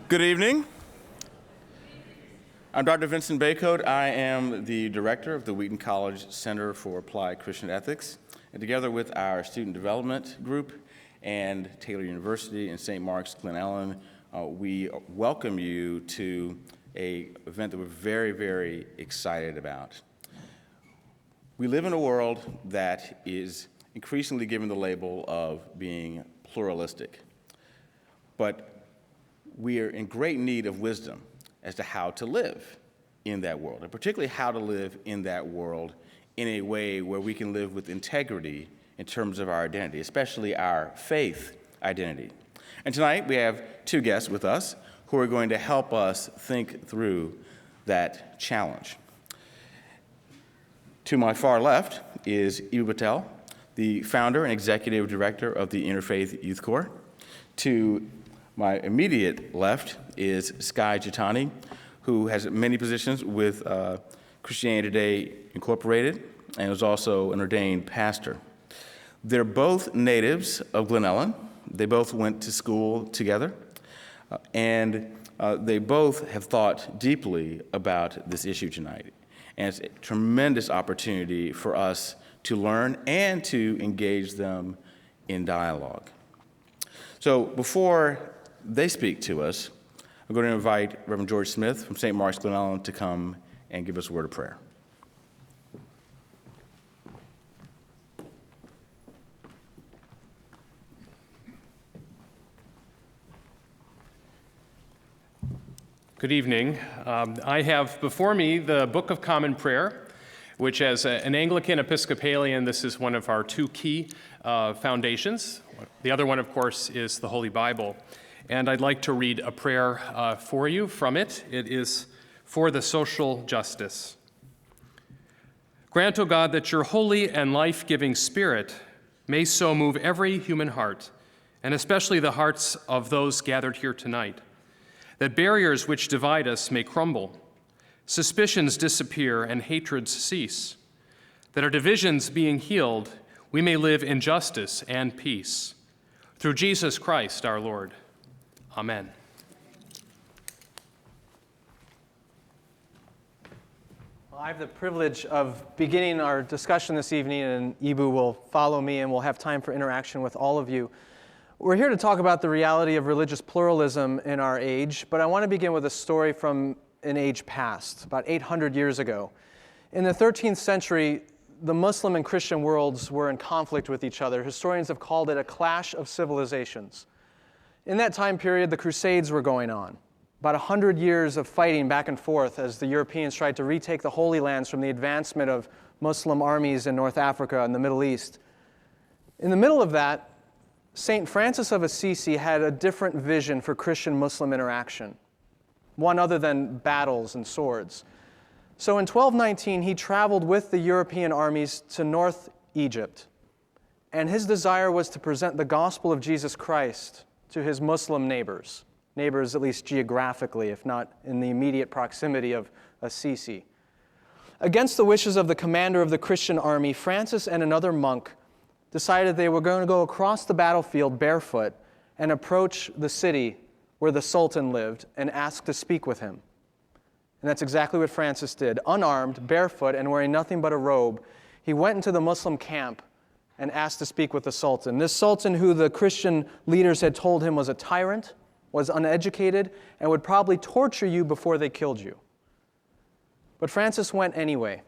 Good evening. I'm Dr. Vincent Baycoat. I am the director of the Wheaton College Center for Applied Christian Ethics. And together with our student development group and Taylor University and St. Mark's Glen Ellen, we welcome you to an event that we're very, very excited about. We live in a world that is increasingly given the label of being pluralistic. But we are in great need of wisdom as to how to live in that world, and particularly how to live in that world in a way where we can live with integrity in terms of our identity, especially our faith identity. And tonight we have two guests with us who are going to help us think through that challenge. To my far left is Eboo Patel, the founder and executive director of the Interfaith Youth Corps. To my immediate left is Skye Jethani, who has many positions with Christianity Today Incorporated and is also an ordained pastor. They're both natives of Glen Ellen. They both went to school together, and they both have thought deeply about this issue tonight. And it's a tremendous opportunity for us to learn and to engage them in dialogue. So before they speak to us, I'm going to invite Reverend George Smith from St. Mark's Glen Ellen to come and give us a word of prayer. Good evening. I have before me the Book of Common Prayer, which as an Anglican Episcopalian, this is one of our two key foundations. The other one, of course, is the Holy Bible. And I'd like to read a prayer for you from it. It is for the social justice. Grant, O God, that your holy and life-giving Spirit may so move every human heart, and especially the hearts of those gathered here tonight, that barriers which divide us may crumble, suspicions disappear, and hatreds cease, that our divisions being healed, we may live in justice and peace. Through Jesus Christ our Lord. Amen. Well, I have the privilege of beginning our discussion this evening, and Eboo will follow me, and we'll have time for interaction with all of you. We're here to talk about the reality of religious pluralism in our age, but I want to begin with a story from an age past, about 800 years ago. In the 13th century, the Muslim and Christian worlds were in conflict with each other. Historians have called it a clash of civilizations. In that time period, the Crusades were going on. About 100 years of fighting back and forth as the Europeans tried to retake the Holy Lands from the advancement of Muslim armies in North Africa and the Middle East. In the middle of that, St. Francis of Assisi had a different vision for Christian-Muslim interaction, one other than battles and swords. So in 1219, he traveled with the European armies to North Egypt, and his desire was to present the gospel of Jesus Christ to his Muslim neighbors at least geographically, if not in the immediate proximity of Assisi. Against the wishes of the commander of the Christian army, Francis and another monk decided they were going to go across the battlefield barefoot and approach the city where the Sultan lived and ask to speak with him. And that's exactly what Francis did. Unarmed, barefoot, and wearing nothing but a robe, he went into the Muslim camp and asked to speak with the Sultan. This Sultan, who the Christian leaders had told him was a tyrant, was uneducated, and would probably torture you before they killed you. But Francis went anyway.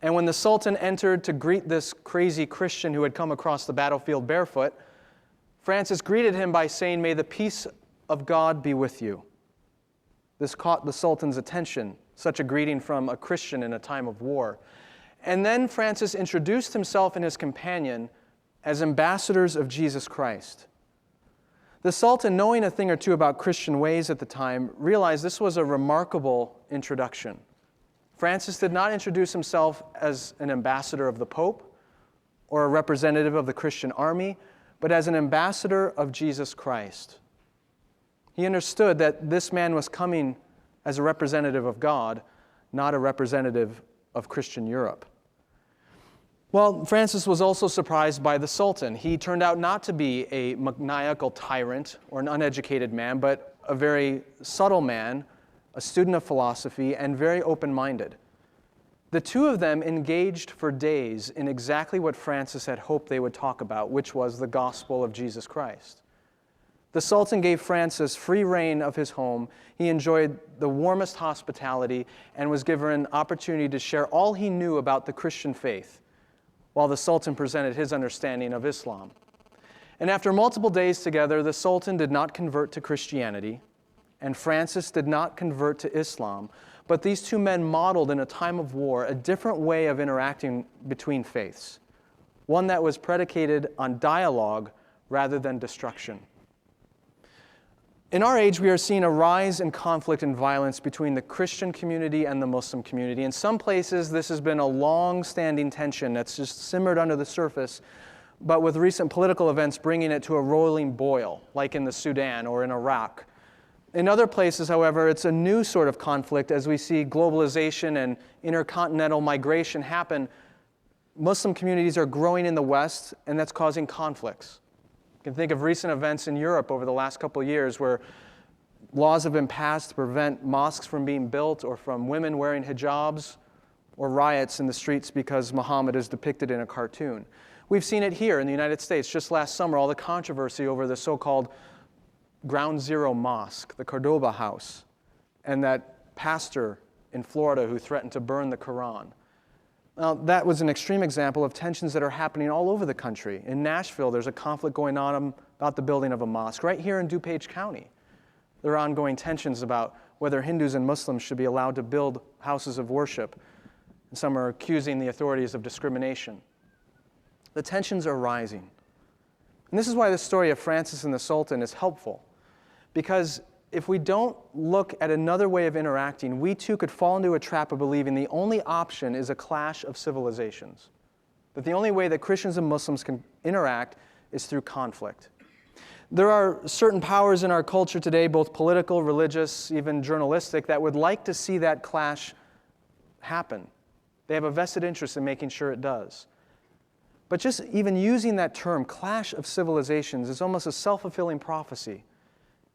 And when the Sultan entered to greet this crazy Christian who had come across the battlefield barefoot, Francis greeted him by saying, "May the peace of God be with you." This caught the Sultan's attention, such a greeting from a Christian in a time of war. And then Francis introduced himself and his companion as ambassadors of Jesus Christ. The Sultan, knowing a thing or two about Christian ways at the time, realized this was a remarkable introduction. Francis did not introduce himself as an ambassador of the Pope or a representative of the Christian army, but as an ambassador of Jesus Christ. He understood that this man was coming as a representative of God, not a representative of Christian Europe. Well, Francis was also surprised by the Sultan. He turned out not to be a maniacal tyrant or an uneducated man, but a very subtle man, a student of philosophy, and very open-minded. The two of them engaged for days in exactly what Francis had hoped they would talk about, which was the gospel of Jesus Christ. The Sultan gave Francis free rein of his home. He enjoyed the warmest hospitality and was given an opportunity to share all he knew about the Christian faith, while the Sultan presented his understanding of Islam. And after multiple days together, the Sultan did not convert to Christianity, and Francis did not convert to Islam, but these two men modeled in a time of war a different way of interacting between faiths, one that was predicated on dialogue rather than destruction. In our age, we are seeing a rise in conflict and violence between the Christian community and the Muslim community. In some places, this has been a long-standing tension that's just simmered under the surface, but with recent political events bringing it to a rolling boil, like in the Sudan or in Iraq. In other places, however, it's a new sort of conflict as we see globalization and intercontinental migration happen. Muslim communities are growing in the West, and that's causing conflicts. You can think of recent events in Europe over the last couple of years where laws have been passed to prevent mosques from being built or from women wearing hijabs, or riots in the streets because Muhammad is depicted in a cartoon. We've seen it here in the United States. Just last summer, all the controversy over the so-called Ground Zero Mosque, the Cordoba House, and that pastor in Florida who threatened to burn the Quran. Now, that was an extreme example of tensions that are happening all over the country. In Nashville, there's a conflict going on about the building of a mosque. Right here in DuPage County, there are ongoing tensions about whether Hindus and Muslims should be allowed to build houses of worship. And some are accusing the authorities of discrimination. The tensions are rising. And this is why the story of Francis and the Sultan is helpful. Because if we don't look at another way of interacting, we too could fall into a trap of believing the only option is a clash of civilizations. That the only way that Christians and Muslims can interact is through conflict. There are certain powers in our culture today, both political, religious, even journalistic, that would like to see that clash happen. They have a vested interest in making sure it does. But just even using that term, clash of civilizations, is almost a self-fulfilling prophecy.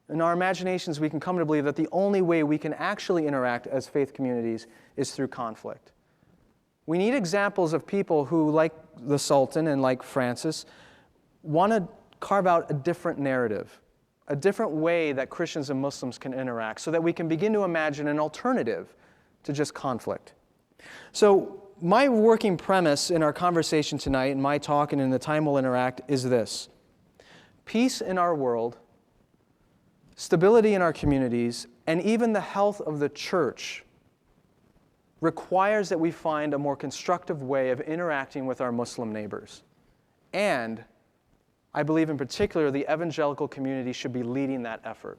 In our imaginations, we can come to believe that the only way we can actually interact as faith communities is through conflict. We need examples of people who, like the Sultan and like Francis, want to carve out a different narrative, a different way that Christians and Muslims can interact, so that we can begin to imagine an alternative to just conflict. So my working premise in our conversation tonight, in my talk and in the time we'll interact, is this: peace in our world, stability in our communities, and even the health of the church requires that we find a more constructive way of interacting with our Muslim neighbors. And I believe in particular the evangelical community should be leading that effort.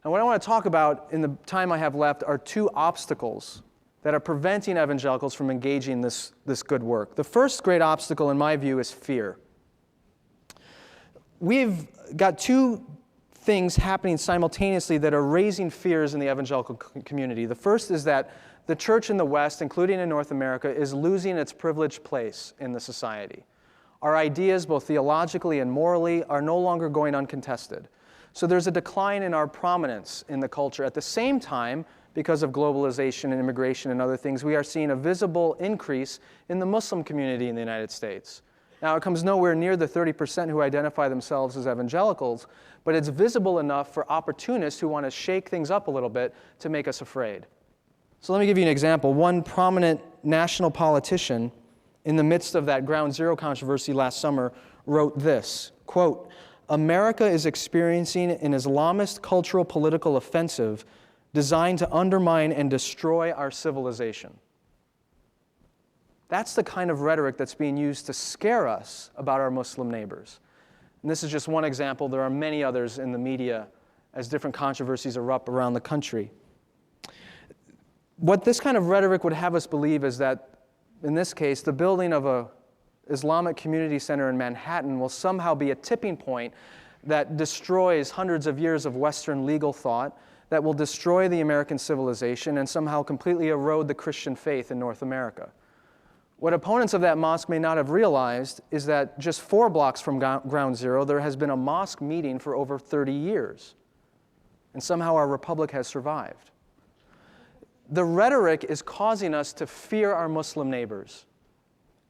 And what I want to talk about in the time I have left are two obstacles that are preventing evangelicals from engaging this good work. The first great obstacle, in my view, is fear. We've got two things happening simultaneously that are raising fears in the evangelical community. The first is that the church in the West, including in North America, is losing its privileged place in the society. Our ideas, both theologically and morally, are no longer going uncontested. So there's a decline in our prominence in the culture. At the same time, because of globalization and immigration and other things, we are seeing a visible increase in the Muslim community in the United States. Now, it comes nowhere near the 30% who identify themselves as evangelicals, but it's visible enough for opportunists who want to shake things up a little bit to make us afraid. So let me give you an example. One prominent national politician, in the midst of that Ground Zero controversy last summer, wrote this, quote, "America is experiencing an Islamist cultural political offensive designed to undermine and destroy our civilization." That's the kind of rhetoric that's being used to scare us about our Muslim neighbors. And this is just one example. There are many others in the media as different controversies erupt around the country. What this kind of rhetoric would have us believe is that, in this case, the building of an Islamic community center in Manhattan will somehow be a tipping point that destroys hundreds of years of Western legal thought, that will destroy the American civilization and somehow completely erode the Christian faith in North America. What opponents of that mosque may not have realized is that just 4 blocks from Ground Zero, there has been a mosque meeting for over 30 years. And somehow our republic has survived. The rhetoric is causing us to fear our Muslim neighbors.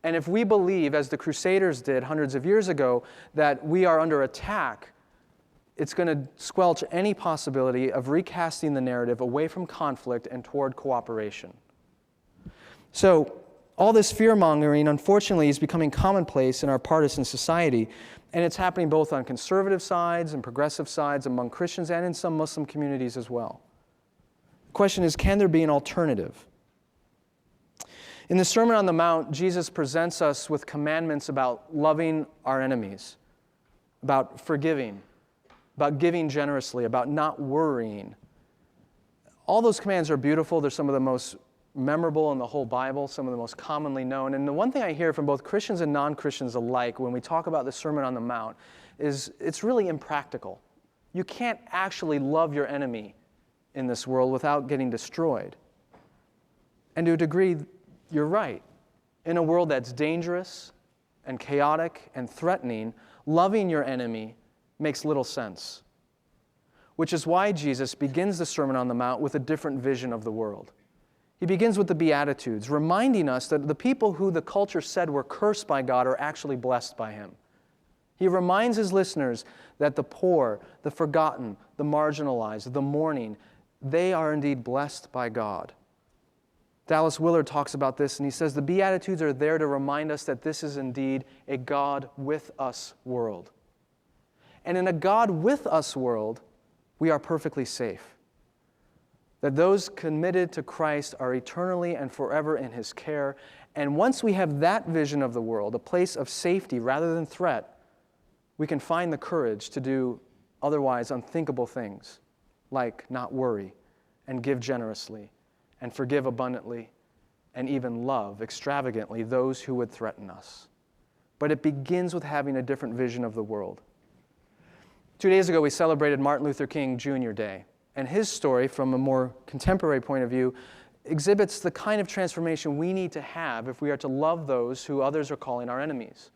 And if we believe, as the Crusaders did hundreds of years ago, that we are under attack, it's going to squelch any possibility of recasting the narrative away from conflict and toward cooperation. So, all this fear-mongering, unfortunately, is becoming commonplace in our partisan society, and it's happening both on conservative sides and progressive sides among Christians and in some Muslim communities as well. The question is, can there be an alternative? In the Sermon on the Mount, Jesus presents us with commandments about loving our enemies, about forgiving, about giving generously, about not worrying. All those commands are beautiful. They're some of the most memorable in the whole Bible, some of the most commonly known. And the one thing I hear from both Christians and non-Christians alike when we talk about the Sermon on the Mount is it's really impractical. You can't actually love your enemy in this world without getting destroyed. And to a degree, you're right. In a world that's dangerous and chaotic and threatening, loving your enemy makes little sense. Which is why Jesus begins the Sermon on the Mount with a different vision of the world. He begins with the Beatitudes, reminding us that the people who the culture said were cursed by God are actually blessed by Him. He reminds his listeners that the poor, the forgotten, the marginalized, the mourning, they are indeed blessed by God. Dallas Willard talks about this, and he says the Beatitudes are there to remind us that this is indeed a God with us world. And in a God with us world, we are perfectly safe. That those committed to Christ are eternally and forever in His care. And once we have that vision of the world, a place of safety rather than threat, we can find the courage to do otherwise unthinkable things, like not worry and give generously and forgive abundantly and even love extravagantly those who would threaten us. But it begins with having a different vision of the world. 2 days ago, we celebrated Martin Luther King Jr. Day. And his story, from a more contemporary point of view, exhibits the kind of transformation we need to have if we are to love those who others are calling our enemies.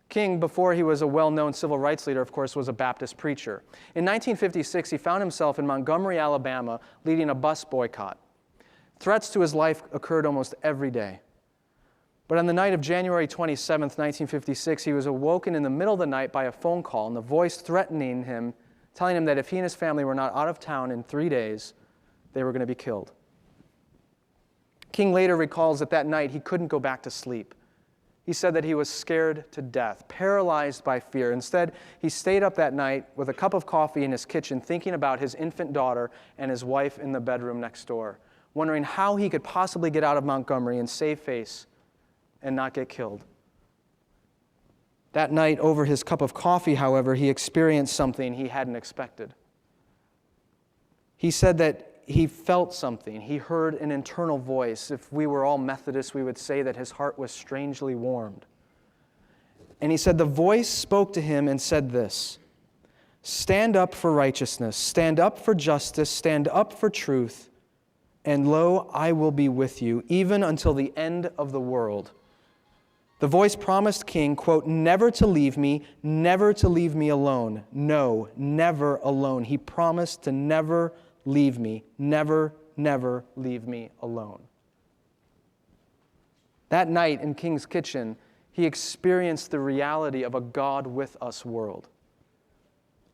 King, before he was a well-known civil rights leader, of course, was a Baptist preacher. In 1956, he found himself in Montgomery, Alabama, leading a bus boycott. Threats to his life occurred almost every day. But on the night of January 27, 1956, he was awoken in the middle of the night by a phone call and the voice threatening him, telling him that if he and his family were not out of town in 3 days, they were going to be killed. King later recalls that that night he couldn't go back to sleep. He said that he was scared to death, paralyzed by fear. Instead, he stayed up that night with a cup of coffee in his kitchen, thinking about his infant daughter and his wife in the bedroom next door, wondering how he could possibly get out of Montgomery and save face and not get killed. That night, over his cup of coffee, however, he experienced something he hadn't expected. He said that he felt something. He heard an internal voice. If we were all Methodists, we would say that his heart was strangely warmed. And he said the voice spoke to him and said this: "Stand up for righteousness, stand up for justice, stand up for truth, and lo, I will be with you, even until the end of the world." The voice promised King, quote, never to leave me alone. No, never alone. He promised to never leave me, never leave me alone. That night in King's kitchen, he experienced the reality of a God with us world.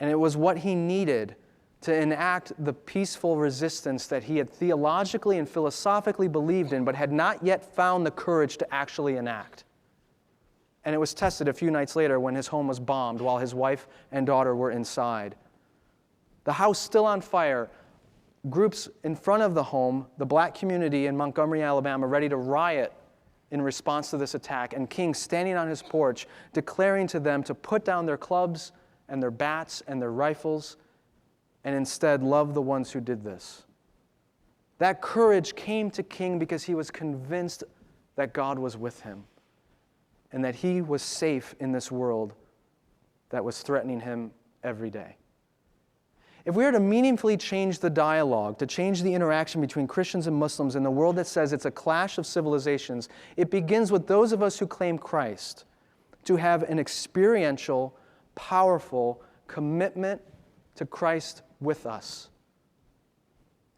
And it was what he needed to enact the peaceful resistance that he had theologically and philosophically believed in, but had not yet found the courage to actually enact. And it was tested a few nights later when his home was bombed while his wife and daughter were inside. The house still on fire, groups in front of the home, the black community in Montgomery, Alabama, ready to riot in response to this attack, and King standing on his porch, declaring to them to put down their clubs and their bats and their rifles, and instead love the ones who did this. That courage came to King because he was convinced that God was with him, and that he was safe in this world that was threatening him every day. If we are to meaningfully change the dialogue, to change the interaction between Christians and Muslims in the world that says it's a clash of civilizations, it begins with those of us who claim Christ to have an experiential, powerful commitment to Christ with us.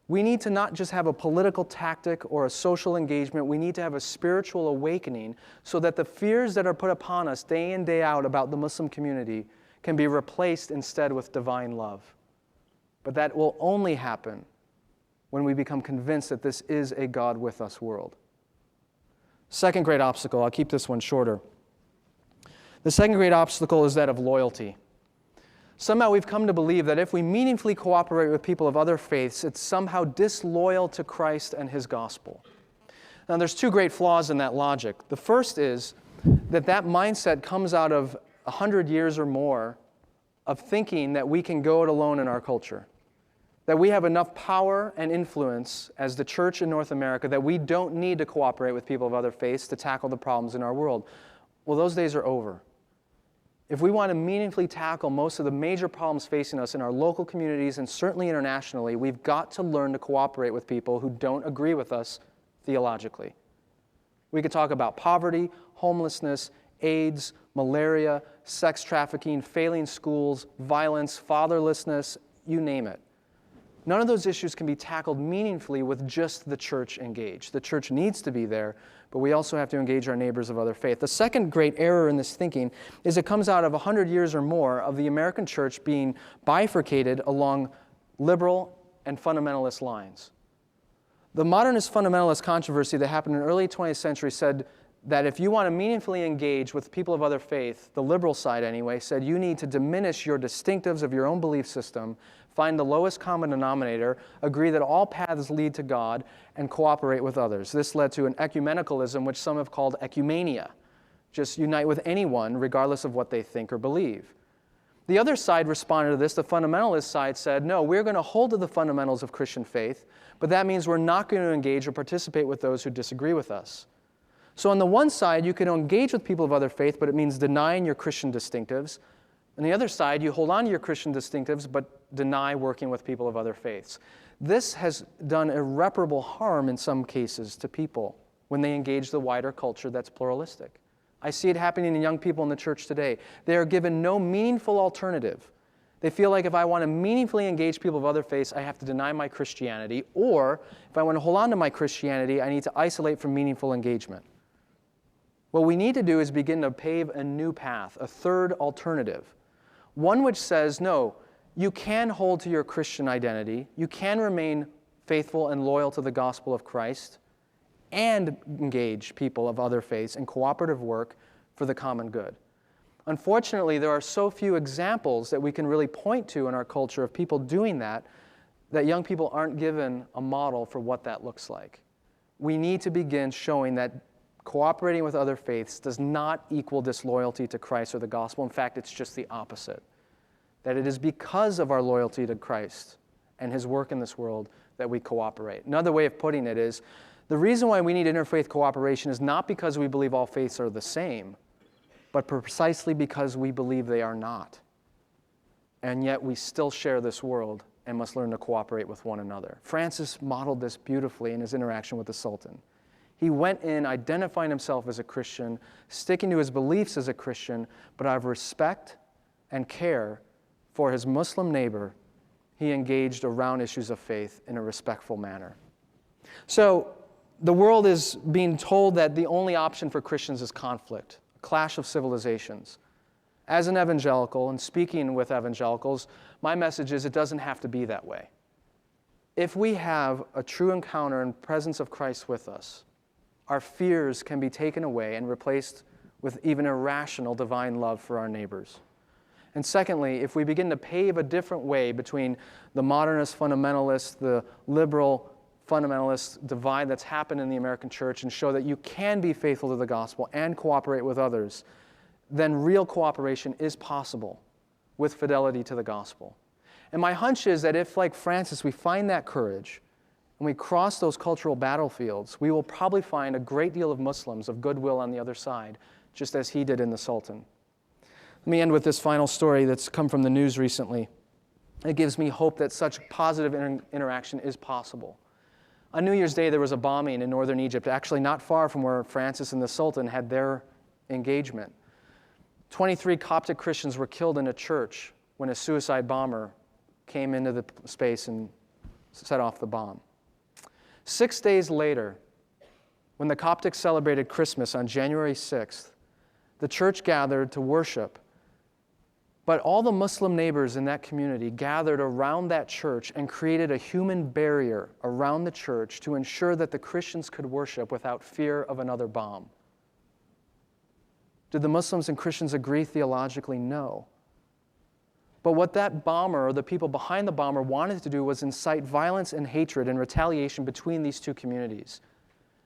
We need to not just have a political tactic or a social engagement. We need to have a spiritual awakening so that the fears that are put upon us day in, day out about the Muslim community can be replaced instead with divine love. But that will only happen when we become convinced that this is a God with us world. Second great obstacle, I'll keep this one shorter. The second great obstacle is that of loyalty. Somehow we've come to believe that if we meaningfully cooperate with people of other faiths, it's somehow disloyal to Christ and his gospel. Now, there's two great flaws in that logic. The first is that mindset comes out of 100 years or more of thinking that we can go it alone in our culture, that we have enough power and influence as the church in North America that we don't need to cooperate with people of other faiths to tackle the problems in our world. Well, those days are over. If we want to meaningfully tackle most of the major problems facing us in our local communities and certainly internationally, we've got to learn to cooperate with people who don't agree with us theologically. We could talk about poverty, homelessness, AIDS, malaria, sex trafficking, failing schools, violence, fatherlessness, you name it. None of those issues can be tackled meaningfully with just the church engaged. The church needs to be there, but we also have to engage our neighbors of other faith. The second great error in this thinking is it comes out of 100 years or more of the American church being bifurcated along liberal and fundamentalist lines. The modernist fundamentalist controversy that happened in the early 20th century said that if you want to meaningfully engage with people of other faith, the liberal side anyway, said you need to diminish your distinctives of your own belief system, find the lowest common denominator, agree that all paths lead to God, and cooperate with others. This led to an ecumenicalism, which some have called ecumenia. Just unite with anyone, regardless of what they think or believe. The other side responded to this. The fundamentalist side said, no, we're going to hold to the fundamentals of Christian faith, but that means we're not going to engage or participate with those who disagree with us. So on the one side, you can engage with people of other faith, but it means denying your Christian distinctives. On the other side, you hold on to your Christian distinctives, but deny working with people of other faiths. This has done irreparable harm in some cases to people when they engage the wider culture that's pluralistic. I see it happening in young people in the church today. They are given no meaningful alternative. They feel like if I want to meaningfully engage people of other faiths, I have to deny my Christianity, or if I want to hold on to my Christianity, I need to isolate from meaningful engagement. What we need to do is begin to pave a new path, a third alternative, one which says, no, you can hold to your Christian identity, you can remain faithful and loyal to the gospel of Christ, and engage people of other faiths in cooperative work for the common good. Unfortunately, there are so few examples that we can really point to in our culture of people doing that young people aren't given a model for what that looks like. We need to begin showing that cooperating with other faiths does not equal disloyalty to Christ or the gospel. In fact, it's just the opposite. That it is because of our loyalty to Christ and his work in this world that we cooperate. Another way of putting it is, the reason why we need interfaith cooperation is not because we believe all faiths are the same, but precisely because we believe they are not. And yet we still share this world and must learn to cooperate with one another. Francis modeled this beautifully in his interaction with the Sultan. He went in identifying himself as a Christian, sticking to his beliefs as a Christian, but out of respect and care for his Muslim neighbor, he engaged around issues of faith in a respectful manner. So the world is being told that the only option for Christians is conflict, a clash of civilizations. As an evangelical and speaking with evangelicals, my message is it doesn't have to be that way. If we have a true encounter and presence of Christ with us, our fears can be taken away and replaced with even irrational divine love for our neighbors. And secondly, if we begin to pave a different way between the modernist fundamentalist, the liberal fundamentalist divide that's happened in the American church and show that you can be faithful to the gospel and cooperate with others, then real cooperation is possible with fidelity to the gospel. And my hunch is that if, like Francis, we find that courage and we cross those cultural battlefields, we will probably find a great deal of Muslims of goodwill on the other side, just as he did in the Sultan. Let me end with this final story that's come from the news recently. It gives me hope that such positive interaction is possible. On New Year's Day, there was a bombing in northern Egypt, actually not far from where Francis and the Sultan had their engagement. 23 Coptic Christians were killed in a church when a suicide bomber came into the space and set off the bomb. 6 days later, when the Coptics celebrated Christmas on January 6th, the church gathered to worship, but all the Muslim neighbors in that community gathered around that church and created a human barrier around the church to ensure that the Christians could worship without fear of another bomb. Did the Muslims and Christians agree theologically? No. But what that bomber, or the people behind the bomber, wanted to do was incite violence and hatred and retaliation between these two communities.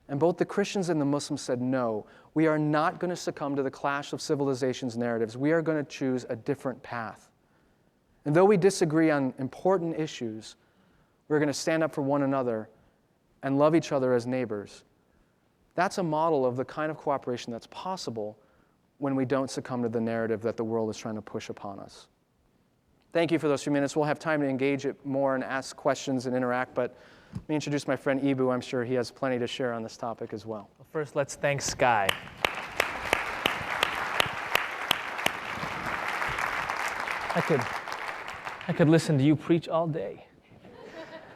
And both the Christians and the Muslims said, no, we are not going to succumb to the clash of civilizations narratives. We are going to choose a different path. And though we disagree on important issues, we're going to stand up for one another and love each other as neighbors. That's a model of the kind of cooperation that's possible when we don't succumb to the narrative that the world is trying to push upon us. Thank you for those few minutes. We'll have time to engage it more and ask questions and interact, but let me introduce my friend Eboo. I'm sure he has plenty to share on this topic as well. First, let's thank Skye. I could listen to you preach all day.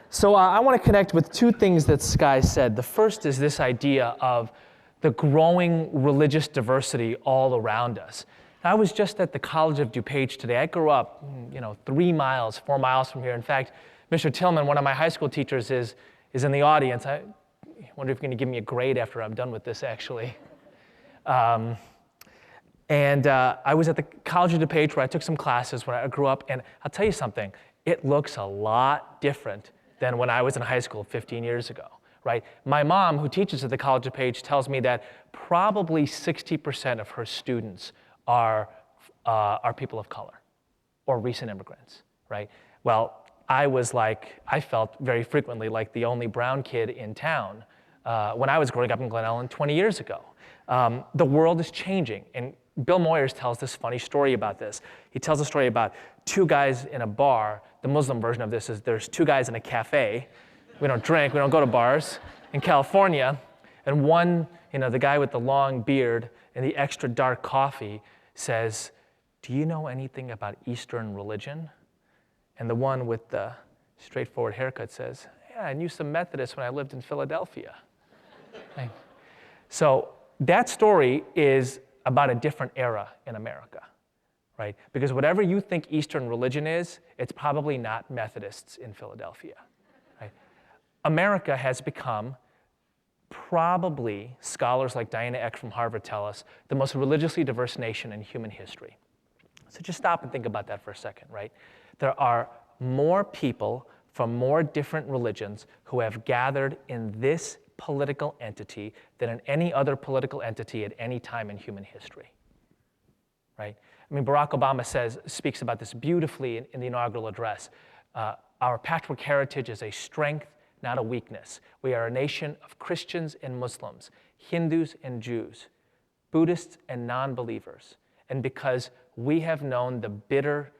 So I want to connect with two things that Skye said. The first is this idea of the growing religious diversity all around us. I was just at the College of DuPage today. I grew up, 4 miles from here. In fact, Mr. Tillman, one of my high school teachers, is in the audience. I wonder if you're going to give me a grade after I'm done with this, actually. I was at the College of DuPage where I took some classes when I grew up, and I'll tell you something, it looks a lot different than when I was in high school 15 years ago, right? My mom, who teaches at the College of DuPage, tells me that probably 60% of her students are people of color or recent immigrants, right? Well, I felt very frequently like the only brown kid in town when I was growing up in Glen Ellen 20 years ago. The world is changing, and Bill Moyers tells this funny story about this. He tells a story about two guys in a bar. The Muslim version of this is there's two guys in a cafe. We don't drink, we don't go to bars in California. And one, the guy with the long beard and the extra dark coffee says, "Do you know anything about Eastern religion?" And the one with the straightforward haircut says, "Yeah, I knew some Methodists when I lived in Philadelphia." Right? So that story is about a different era in America, right? Because whatever you think Eastern religion is, it's probably not Methodists in Philadelphia, right? America has become, probably, scholars like Diana Eck from Harvard tell us, the most religiously diverse nation in human history. So just stop and think about that for a second, right? There are more people from more different religions who have gathered in this political entity than in any other political entity at any time in human history, right? I mean, Barack Obama speaks about this beautifully in the inaugural address. Our patchwork heritage is a strength, not a weakness. We are a nation of Christians and Muslims, Hindus and Jews, Buddhists and non-believers. And because we have known the bitter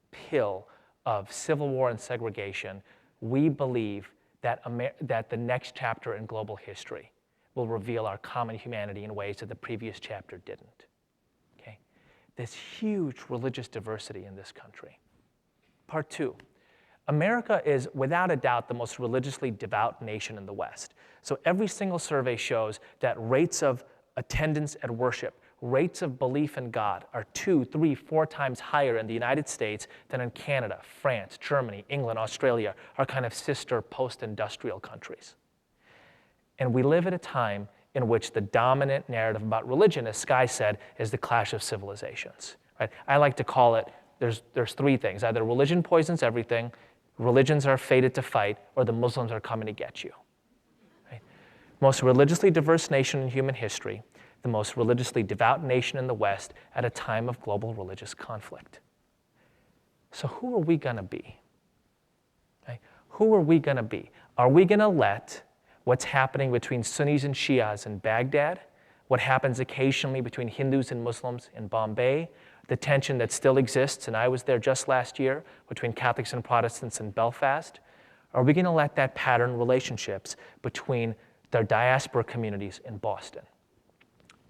pill of civil war and segregation, we believe that the next chapter in global history will reveal our common humanity in ways that the previous chapter didn't. Okay? There's huge religious diversity in this country. Part two. America is, without a doubt, the most religiously devout nation in the West. So every single survey shows that rates of attendance at worship, rates of belief in God are 2, 3, 4 times higher in the United States than in Canada, France, Germany, England, Australia, our kind of sister post-industrial countries. And we live at a time in which the dominant narrative about religion, as Skye said, is the clash of civilizations. Right? I like to call it, there's 3 things. Either religion poisons everything, religions are fated to fight, or the Muslims are coming to get you. Right? Most religiously diverse nation in human history, the most religiously devout nation in the West at a time of global religious conflict. So who are we going to be? Right? Who are we going to be? Are we going to let what's happening between Sunnis and Shias in Baghdad, what happens occasionally between Hindus and Muslims in Bombay, the tension that still exists, and I was there just last year, between Catholics and Protestants in Belfast? Or are we going to let that pattern relationships between their diaspora communities in Boston?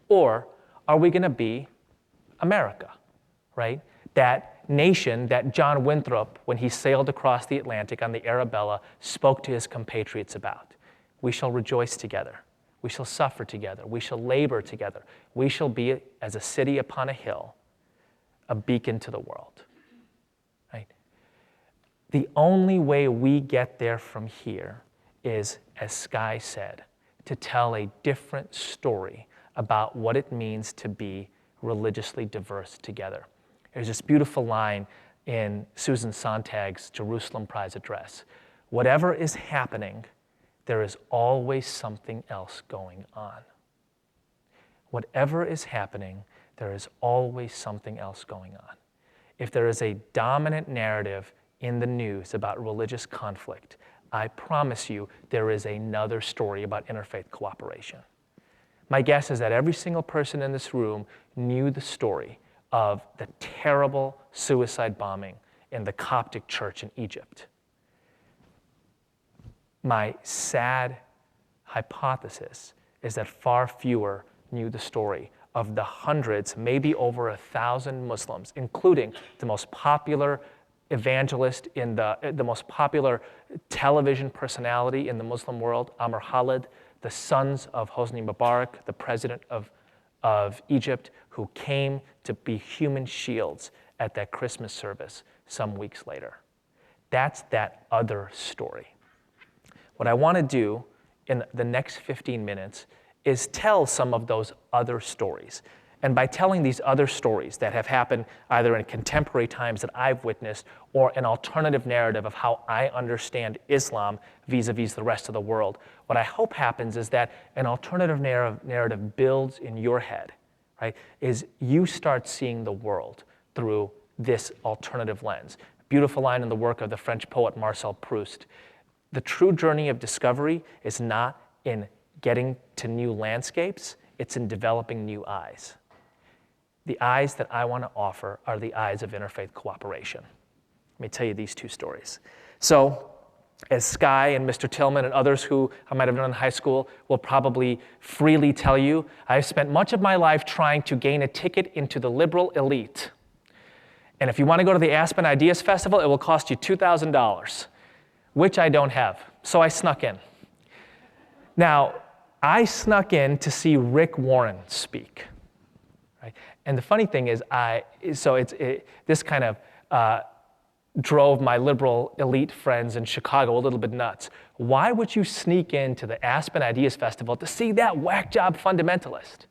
Or are we going to be America, right? That nation that John Winthrop, when he sailed across the Atlantic on the Arabella, spoke to his compatriots about. We shall rejoice together. We shall suffer together. We shall labor together. We shall be, as a city upon a hill, a beacon to the world. Right? The only way we get there from here is, as Skye said, to tell a different story about what it means to be religiously diverse together. There's this beautiful line in Susan Sontag's Jerusalem Prize address. Whatever is happening, there is always something else going on. Whatever is happening, there is always something else going on. If there is a dominant narrative in the news about religious conflict, I promise you there is another story about interfaith cooperation. My guess is that every single person in this room knew the story of the terrible suicide bombing in the Coptic church in Egypt. My sad hypothesis is that far fewer knew the story of the hundreds, maybe over 1,000 Muslims, including the most popular evangelist in the most popular television personality in the Muslim world, Amr Khalid, the sons of Hosni Mubarak, the president of Egypt, who came to be human shields at that Christmas service some weeks later. That's that other story. What I want to do in the next 15 minutes is tell some of those other stories. And by telling these other stories that have happened either in contemporary times that I've witnessed or an alternative narrative of how I understand Islam vis-a-vis the rest of the world, what I hope happens is that an alternative narrative builds in your head, right? Is you start seeing the world through this alternative lens. Beautiful line in the work of the French poet Marcel Proust. The true journey of discovery is not in getting to new landscapes, it's in developing new eyes. The eyes that I want to offer are the eyes of interfaith cooperation. Let me tell you these two stories. So, as Skye and Mr. Tillman and others who I might have known in high school will probably freely tell you, I've spent much of my life trying to gain a ticket into the liberal elite. And if you want to go to the Aspen Ideas Festival, it will cost you $2,000, which I don't have. So I snuck in. Now, I snuck in to see Rick Warren speak. Right? And the funny thing is, this kind of drove my liberal elite friends in Chicago a little bit nuts. Why would you sneak into the Aspen Ideas Festival to see that whack job fundamentalist?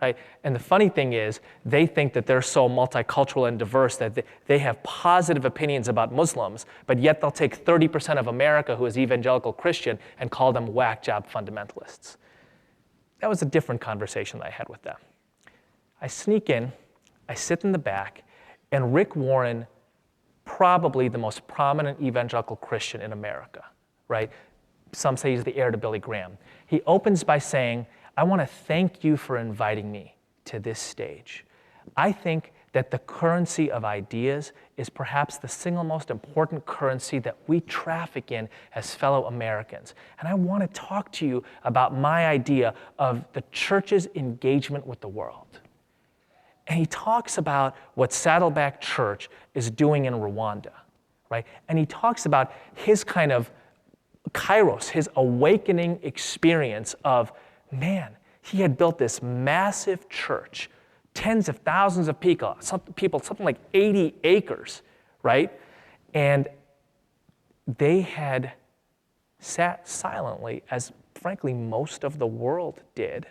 Right? And the funny thing is, they think that they're so multicultural and diverse that they have positive opinions about Muslims, but yet they'll take 30% of America who is evangelical Christian and call them whack job fundamentalists. That was a different conversation that I had with them. I sneak in, I sit in the back, and Rick Warren, probably the most prominent evangelical Christian in America, right? Some say he's the heir to Billy Graham. He opens by saying, I want to thank you for inviting me to this stage. I think that the currency of ideas is perhaps the single most important currency that we traffic in as fellow Americans. And I want to talk to you about my idea of the church's engagement with the world. And he talks about what Saddleback Church is doing in Rwanda, right? And he talks about his kind of kairos, his awakening experience of, man, he had built this massive church, tens of thousands of people, something like 80 acres, right? And they had sat silently, as frankly most of the world did,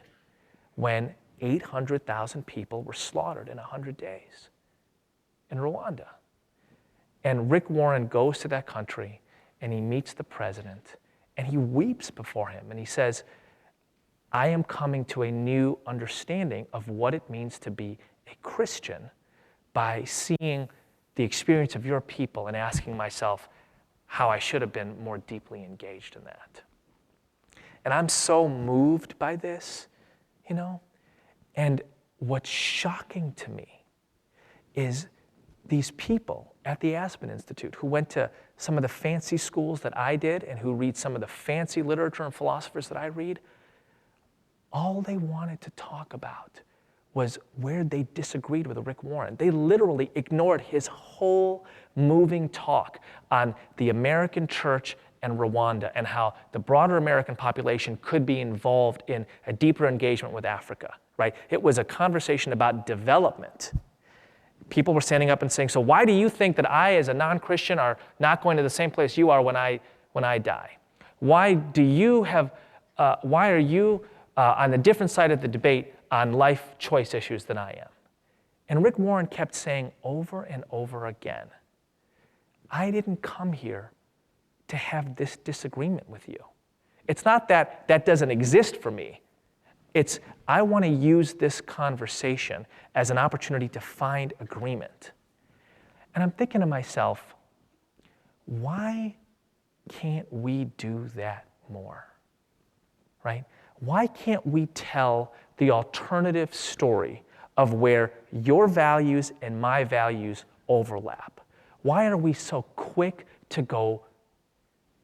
when 800,000 people were slaughtered in 100 days in Rwanda. And Rick Warren goes to that country and he meets the president and he weeps before him and he says, I am coming to a new understanding of what it means to be a Christian by seeing the experience of your people and asking myself how I should have been more deeply engaged in that. And I'm so moved by this, you know? And what's shocking to me is these people at the Aspen Institute who went to some of the fancy schools that I did and who read some of the fancy literature and philosophers that I read, all they wanted to talk about was where they disagreed with Rick Warren. They literally ignored his whole moving talk on the American church and Rwanda and how the broader American population could be involved in a deeper engagement with Africa, right? It was a conversation about development. People were standing up and saying, so why do you think that I, as a non-Christian, are not going to the same place you are when I die? Why are you on the different side of the debate on life choice issues than I am? And Rick Warren kept saying over and over again, I didn't come here to have this disagreement with you. It's not that that doesn't exist for me. It's I want to use this conversation as an opportunity to find agreement. And I'm thinking to myself, why can't we do that more? Right? Why can't we tell the alternative story of where your values and my values overlap? Why are we so quick to go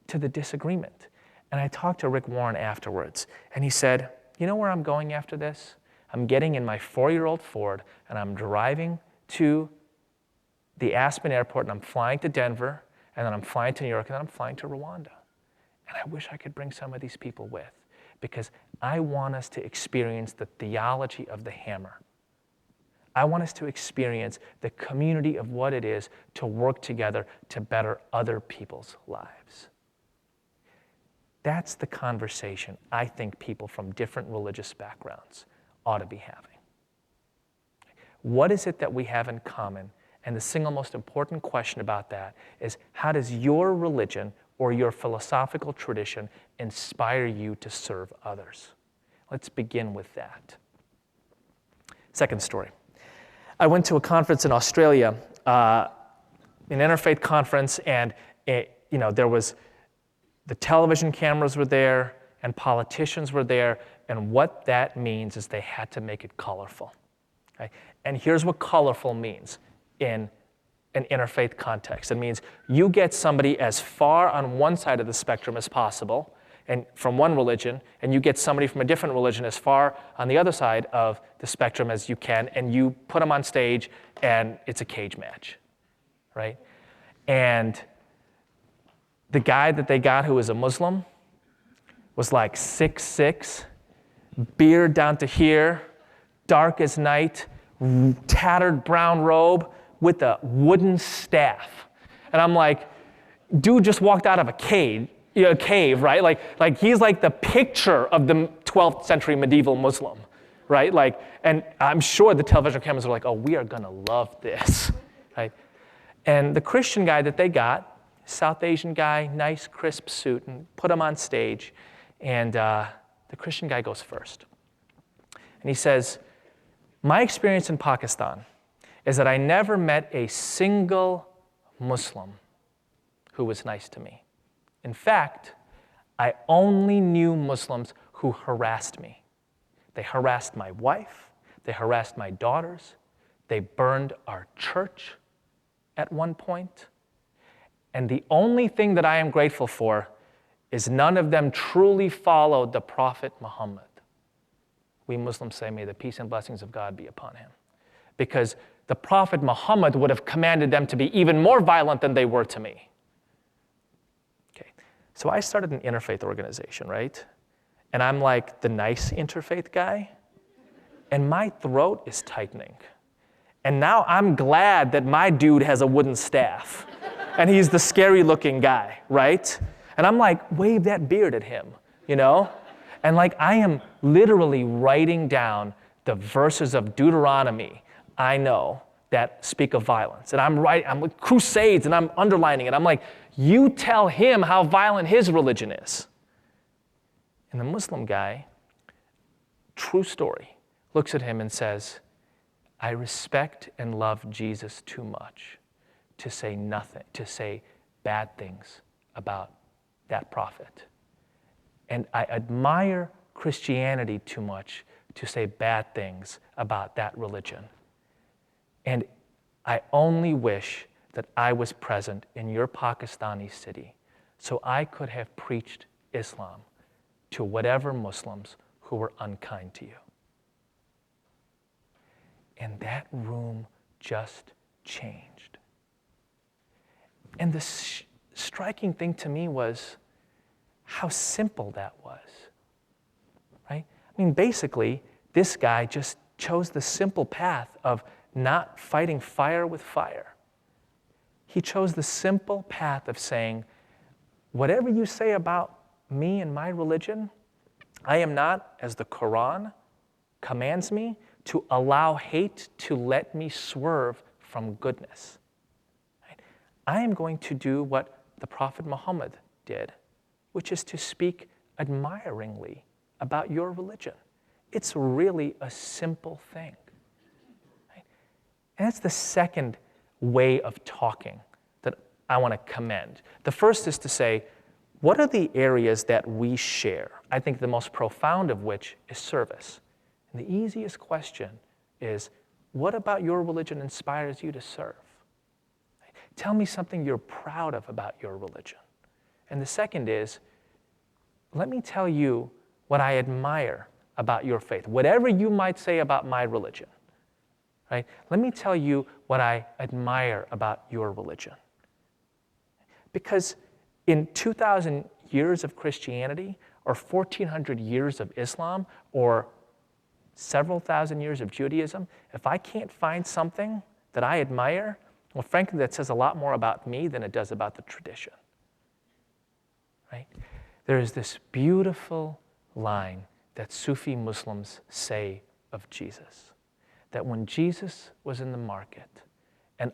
to the disagreement? And I talked to Rick Warren afterwards, and he said, you know where I'm going after this? I'm getting in my 4-year-old Ford, and I'm driving to the Aspen airport, and I'm flying to Denver, and then I'm flying to New York, and then I'm flying to Rwanda. And I wish I could bring some of these people with, because I want us to experience the theology of the hammer. I want us to experience the community of what it is to work together to better other people's lives. That's the conversation I think people from different religious backgrounds ought to be having. What is it that we have in common? And the single most important question about that is, how does your religion or your philosophical tradition inspire you to serve others? Let's begin with that. Second story. I went to a conference in Australia, an interfaith conference, and there was the television cameras were there and politicians were there, and what that means is they had to make it colorful. Okay? And here's what colorful means in an interfaith context. It means you get somebody as far on one side of the spectrum as possible, and from one religion, and you get somebody from a different religion as far on the other side of the spectrum as you can, and you put them on stage, and it's a cage match, right? And the guy that they got who was a Muslim was like 6'6", beard down to here, dark as night, tattered brown robe with a wooden staff. And I'm like, dude just walked out of a cave, right? Like he's like the picture of the 12th century medieval Muslim, right? And I'm sure the television cameras are like, oh, we are gonna love this, right? And the Christian guy that they got, South Asian guy, nice crisp suit, and put him on stage. And the Christian guy goes first. And he says, my experience in Pakistan is that I never met a single Muslim who was nice to me. In fact, I only knew Muslims who harassed me. They harassed my wife, they harassed my daughters, they burned our church at one point. And the only thing that I am grateful for is none of them truly followed the Prophet Muhammad. We Muslims say, may the peace and blessings of God be upon him. Because the Prophet Muhammad would have commanded them to be even more violent than they were to me. Okay, so I started an interfaith organization, right? And I'm like the nice interfaith guy, and my throat is tightening. And now I'm glad that my dude has a wooden staff. And he's the scary looking guy, right? And I'm like, wave that beard at him, And like I am literally writing down the verses of Deuteronomy I know that speak of violence. And I'm with crusades and I'm underlining it. I'm like, you tell him how violent his religion is. And the Muslim guy, true story, looks at him and says, I respect and love Jesus too much to say bad things about that prophet. And I admire Christianity too much to say bad things about that religion. And I only wish that I was present in your Pakistani city so I could have preached Islam to whatever Muslims who were unkind to you. And that room just changed. And the striking thing to me was how simple that was, right? I mean, basically, this guy just chose the simple path of not fighting fire with fire. He chose the simple path of saying, whatever you say about me and my religion, I am not, as the Quran commands me, to allow hate to let me swerve from goodness. Right? I am going to do what the Prophet Muhammad did, which is to speak admiringly about your religion. It's really a simple thing. Right? And that's the second way of talking that I want to commend. The first is to say, what are the areas that we share? I think the most profound of which is service. And the easiest question is, what about your religion inspires you to serve? Right? Tell me something you're proud of about your religion. And the second is, let me tell you what I admire about your faith. Whatever you might say about my religion, right? Let me tell you what I admire about your religion. Because in 2,000 years of Christianity, or 1,400 years of Islam, or several thousand years of Judaism, if I can't find something that I admire, well, frankly, that says a lot more about me than it does about the tradition. Right? There is this beautiful line that Sufi Muslims say of Jesus, that when Jesus was in the market and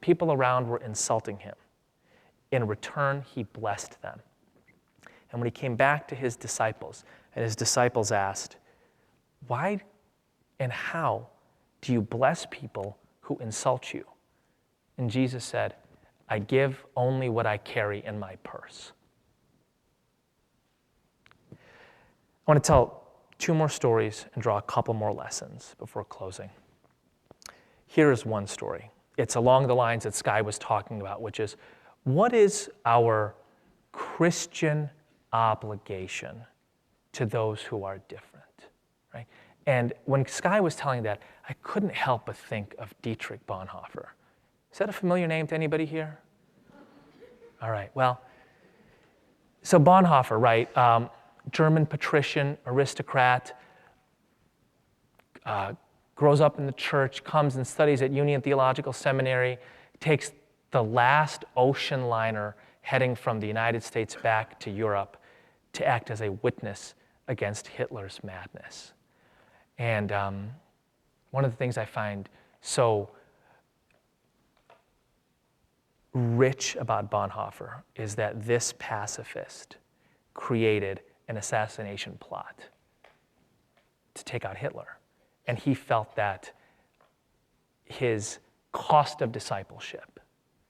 people around were insulting him, in return, he blessed them. And when he came back to his disciples, and his disciples asked, why and how do you bless people who insult you? And Jesus said, I give only what I carry in my purse. I want to tell 2 more stories and draw a couple more lessons before closing. Here is one story. It's along the lines that Skye was talking about, which is, what is our Christian obligation to those who are different, right? And when Skye was telling that, I couldn't help but think of Dietrich Bonhoeffer. Is that a familiar name to anybody here? All right, well, so Bonhoeffer, right, German patrician, aristocrat, grows up in the church, comes and studies at Union Theological Seminary, takes the last ocean liner heading from the United States back to Europe to act as a witness against Hitler's madness. And one of the things I find so rich about Bonhoeffer is that this pacifist created an assassination plot to take out Hitler. And he felt that his cost of discipleship,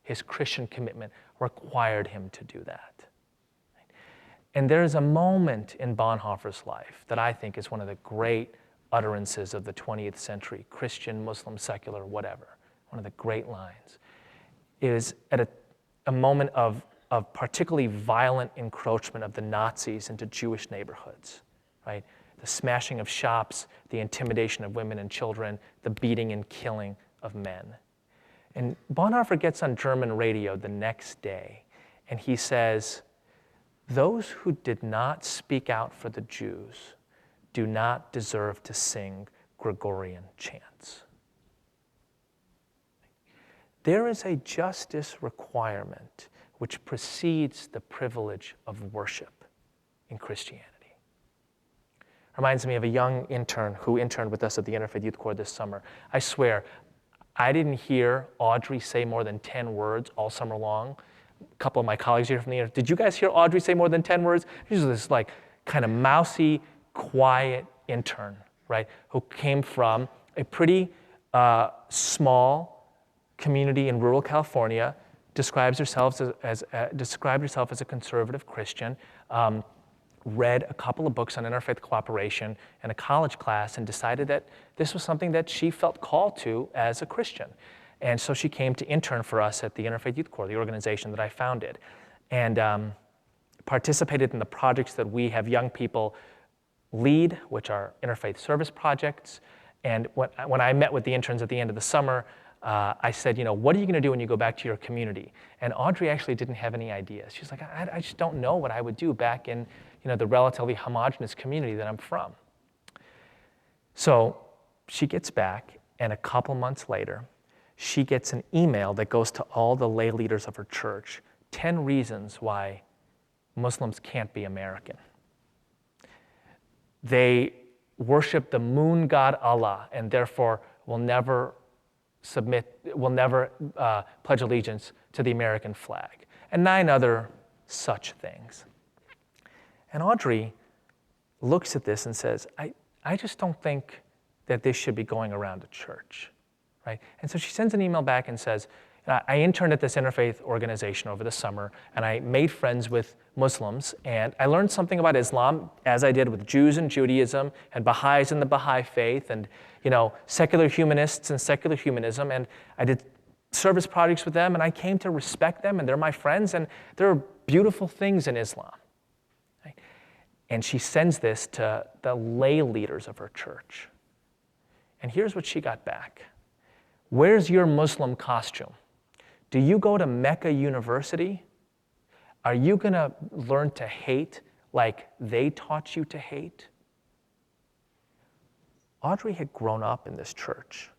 his Christian commitment, required him to do that. And there's a moment in Bonhoeffer's life that I think is one of the great utterances of the 20th century, Christian, Muslim, secular, whatever. One of the great lines is at a moment of particularly violent encroachment of the Nazis into Jewish neighborhoods, right? The smashing of shops, the intimidation of women and children, the beating and killing of men. And Bonhoeffer gets on German radio the next day, and he says, those who did not speak out for the Jews do not deserve to sing Gregorian chants. There is a justice requirement which precedes the privilege of worship in Christianity. Reminds me of a young intern who interned with us at the Interfaith Youth Corps this summer. I swear, I didn't hear Audrey say more than 10 words all summer long. A couple of my colleagues here from the Interfaith, did you guys hear Audrey say more than 10 words? She's this like kind of mousy, quiet intern, right? Who came from a pretty small community in rural California, described herself as a conservative Christian, read a couple of books on interfaith cooperation in a college class and decided that this was something that she felt called to as a Christian. And so she came to intern for us at the Interfaith Youth Corps, the organization that I founded, and participated in the projects that we have young people lead, which are interfaith service projects. And when I met with the interns at the end of the summer, I said, what are you going to do when you go back to your community? And Audrey actually didn't have any ideas. She's like, I just don't know what I would do back in the relatively homogenous community that I'm from. So she gets back, and a couple months later, she gets an email that goes to all the lay leaders of her church, 10 reasons why Muslims can't be American. They worship the moon god Allah, and therefore will never pledge allegiance to the American flag, and 9 other such things. And Audrey looks at this and says, I just don't think that this should be going around a church, right? And so she sends an email back and says, I interned at this interfaith organization over the summer, and I made friends with Muslims, and I learned something about Islam, as I did with Jews and Judaism, and Baha'is and the Baha'i faith, and secular humanists and secular humanism, and I did service projects with them, and I came to respect them, and they're my friends, and there are beautiful things in Islam. Right? And she sends this to the lay leaders of her church. And here's what she got back. Where's your Muslim costume? Do you go to Mecca University? Are you going to learn to hate like they taught you to hate? Audrey had grown up in this church.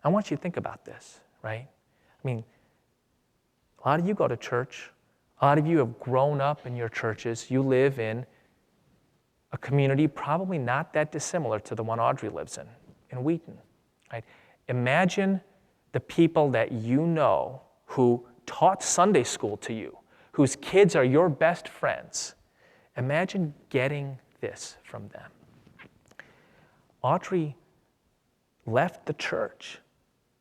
I want you to think about this, right? I mean, a lot of you go to church. A lot of you have grown up in your churches. You live in a community probably not that dissimilar to the one Audrey lives in Wheaton, right? Imagine the people that you know who taught Sunday school to you, whose kids are your best friends. Imagine getting this from them. Audrey left the church.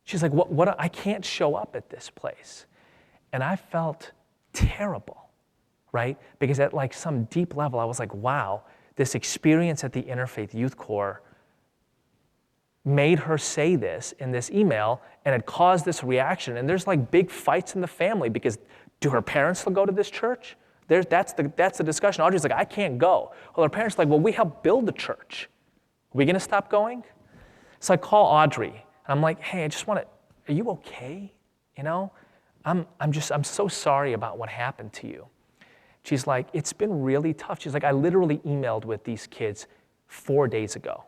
She's like, what? I can't show up at this place. And I felt terrible, right? Because at like some deep level, I was like, wow, this experience at the Interfaith Youth Corps made her say this in this email, and it caused this reaction. And there's like big fights in the family because do her parents still go to this church? That's the discussion. Audrey's like, I can't go. Well, her parents are like, well, we helped build the church. Are we going to stop going? So I call Audrey, and I'm like, hey, are you okay? I'm so sorry about what happened to you. She's like, it's been really tough. She's like, I literally emailed with these kids 4 days ago,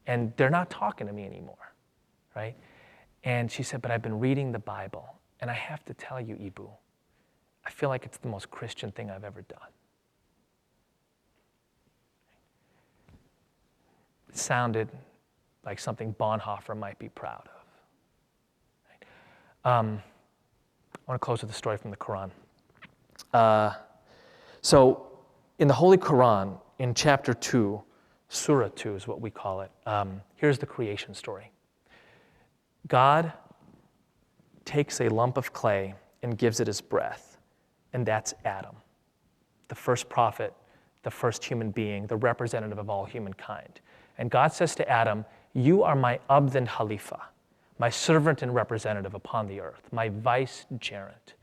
and they're not talking to me anymore, right? And she said, but I've been reading the Bible, and I have to tell you, Eboo, I feel like it's the most Christian thing I've ever done. It sounded like something Bonhoeffer might be proud of. Right? I want to close with a story from the Quran. So in the Holy Quran, in chapter 2, Surah 2 is what we call it, here's the creation story. God takes a lump of clay and gives it his breath, and that's Adam, the first prophet, the first human being, the representative of all humankind. And God says to Adam, you are my Abd and Khalifa, my servant and representative upon the earth, my vicegerent,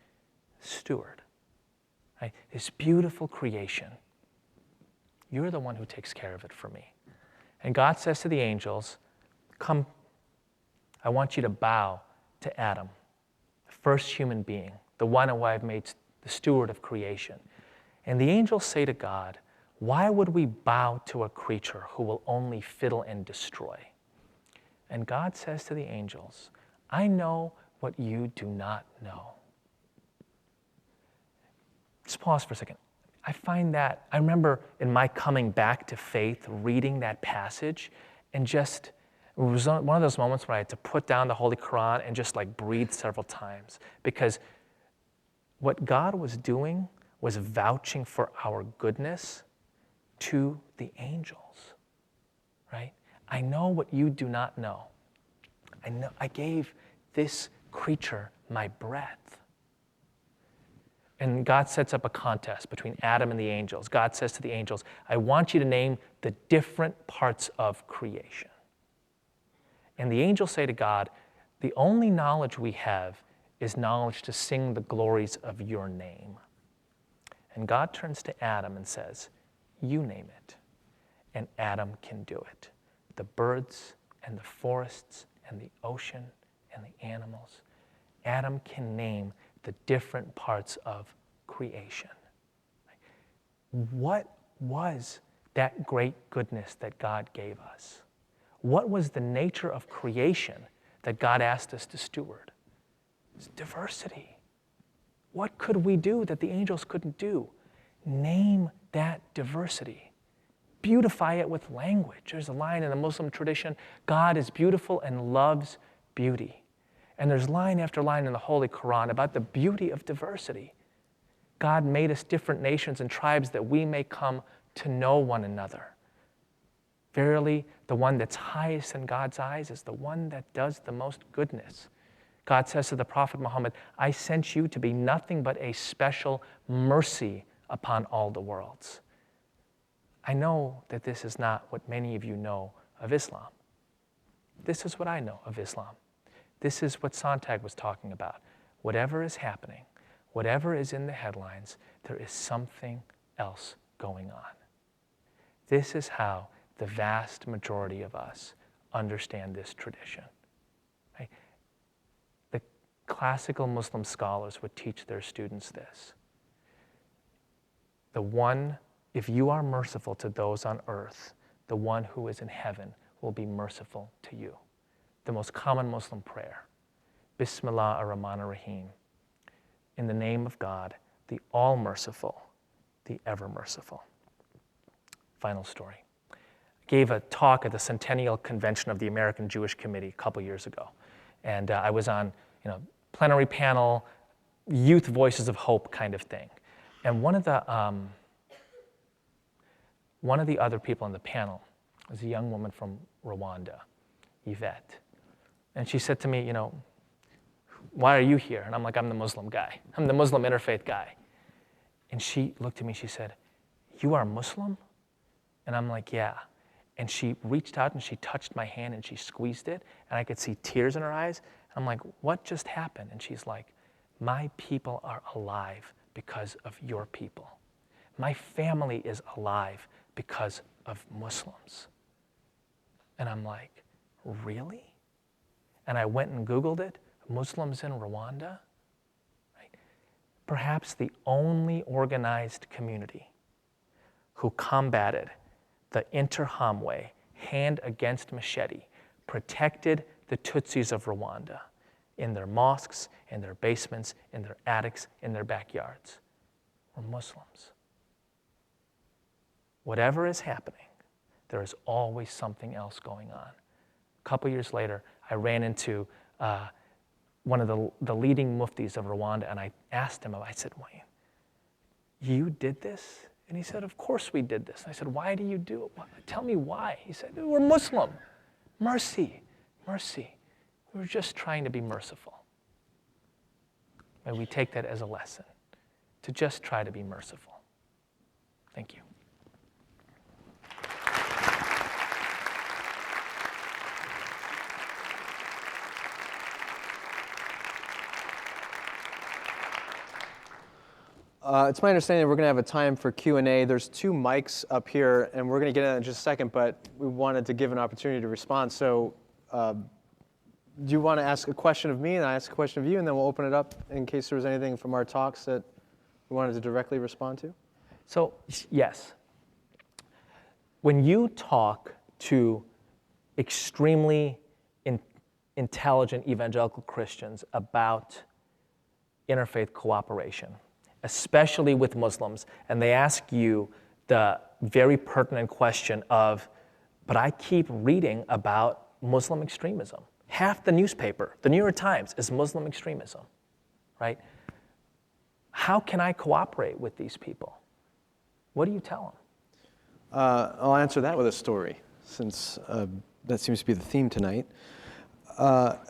steward. Right? This beautiful creation. You're the one who takes care of it for me. And God says to the angels, come, I want you to bow to Adam, the first human being, the one who I've made the steward of creation. And the angels say to God, why would we bow to a creature who will only fiddle and destroy? And God says to the angels, I know what you do not know. Just pause for a second. I remember in my coming back to faith, reading that passage, and it was one of those moments where I had to put down the Holy Quran and just like breathe several times, because what God was doing was vouching for our goodness to the angels, right? I know what you do not know. I gave this creature my breath. And God sets up a contest between Adam and the angels. God says to the angels, I want you to name the different parts of creation. And the angels say to God, The only knowledge we have is knowledge to sing the glories of your name. And God turns to Adam and says, you name it. And Adam can do it. The birds and the forests and the ocean and the animals. Adam can name the different parts of creation. What was that great goodness that God gave us? What was the nature of creation that God asked us to steward? It's diversity. What could we do that the angels couldn't do? Name that diversity. Beautify it with language. There's a line in the Muslim tradition, God is beautiful and loves beauty. And there's line after line in the Holy Quran about the beauty of diversity. God made us different nations and tribes that we may come to know one another. Verily, the one that's highest in God's eyes is the one that does the most goodness. God says to the Prophet Muhammad, I sent you to be nothing but a special mercy upon all the worlds. I know that this is not what many of you know of Islam. This is what I know of Islam. This is what Sontag was talking about. Whatever is happening, whatever is in the headlines, there is something else going on. This is how the vast majority of us understand this tradition. Right? The classical Muslim scholars would teach their students this. If you are merciful to those on earth, the one who is in heaven will be merciful to you. The most common Muslim prayer, Bismillah ar-Rahman ar-Rahim. In the name of God, the all-merciful, the ever-merciful. Final story. I gave a talk at the Centennial Convention of the American Jewish Committee a couple years ago. And I was on plenary panel, youth voices of hope kind of thing. And one of the other people on the panel was a young woman from Rwanda, Yvette. And she said to me, why are you here? And I'm like, I'm the Muslim guy. I'm the Muslim interfaith guy. And she looked at me, she said, you are Muslim? And I'm like, yeah. And she reached out and she touched my hand and she squeezed it, and I could see tears in her eyes. I'm like, what just happened? And she's like, my people are alive because of your people. My family is alive because of Muslims. And I'm like, really? And I went and Googled it, Muslims in Rwanda. Right? Perhaps the only organized community who combated the Interahamwe, hand against machete, protected the Tutsis of Rwanda in their mosques, in their basements, in their attics, in their backyards, were Muslims. Whatever is happening, there is always something else going on. A couple years later, I ran into one of the leading muftis of Rwanda, and I asked him, I said, Wayne, you did this? And he said, of course we did this. And I said, why do you do it? Tell me why. He said, we're Muslim. Mercy, mercy. We were just trying to be merciful. May we take that as a lesson, to just try to be merciful. Thank you. It's my understanding that we're going to have a time for Q&A. There's 2 mics up here, and we're going to get in just a second, but we wanted to give an opportunity to respond. So do you want to ask a question of me, and I ask a question of you, and then we'll open it up in case there was anything from our talks that we wanted to directly respond to? So, yes. When you talk to extremely intelligent evangelical Christians about interfaith cooperation, especially with Muslims, and they ask you the very pertinent question of, but I keep reading about Muslim extremism. Half the newspaper, the New York Times, is Muslim extremism, right? How can I cooperate with these people? What do you tell them? I'll answer that with a story, since that seems to be the theme tonight.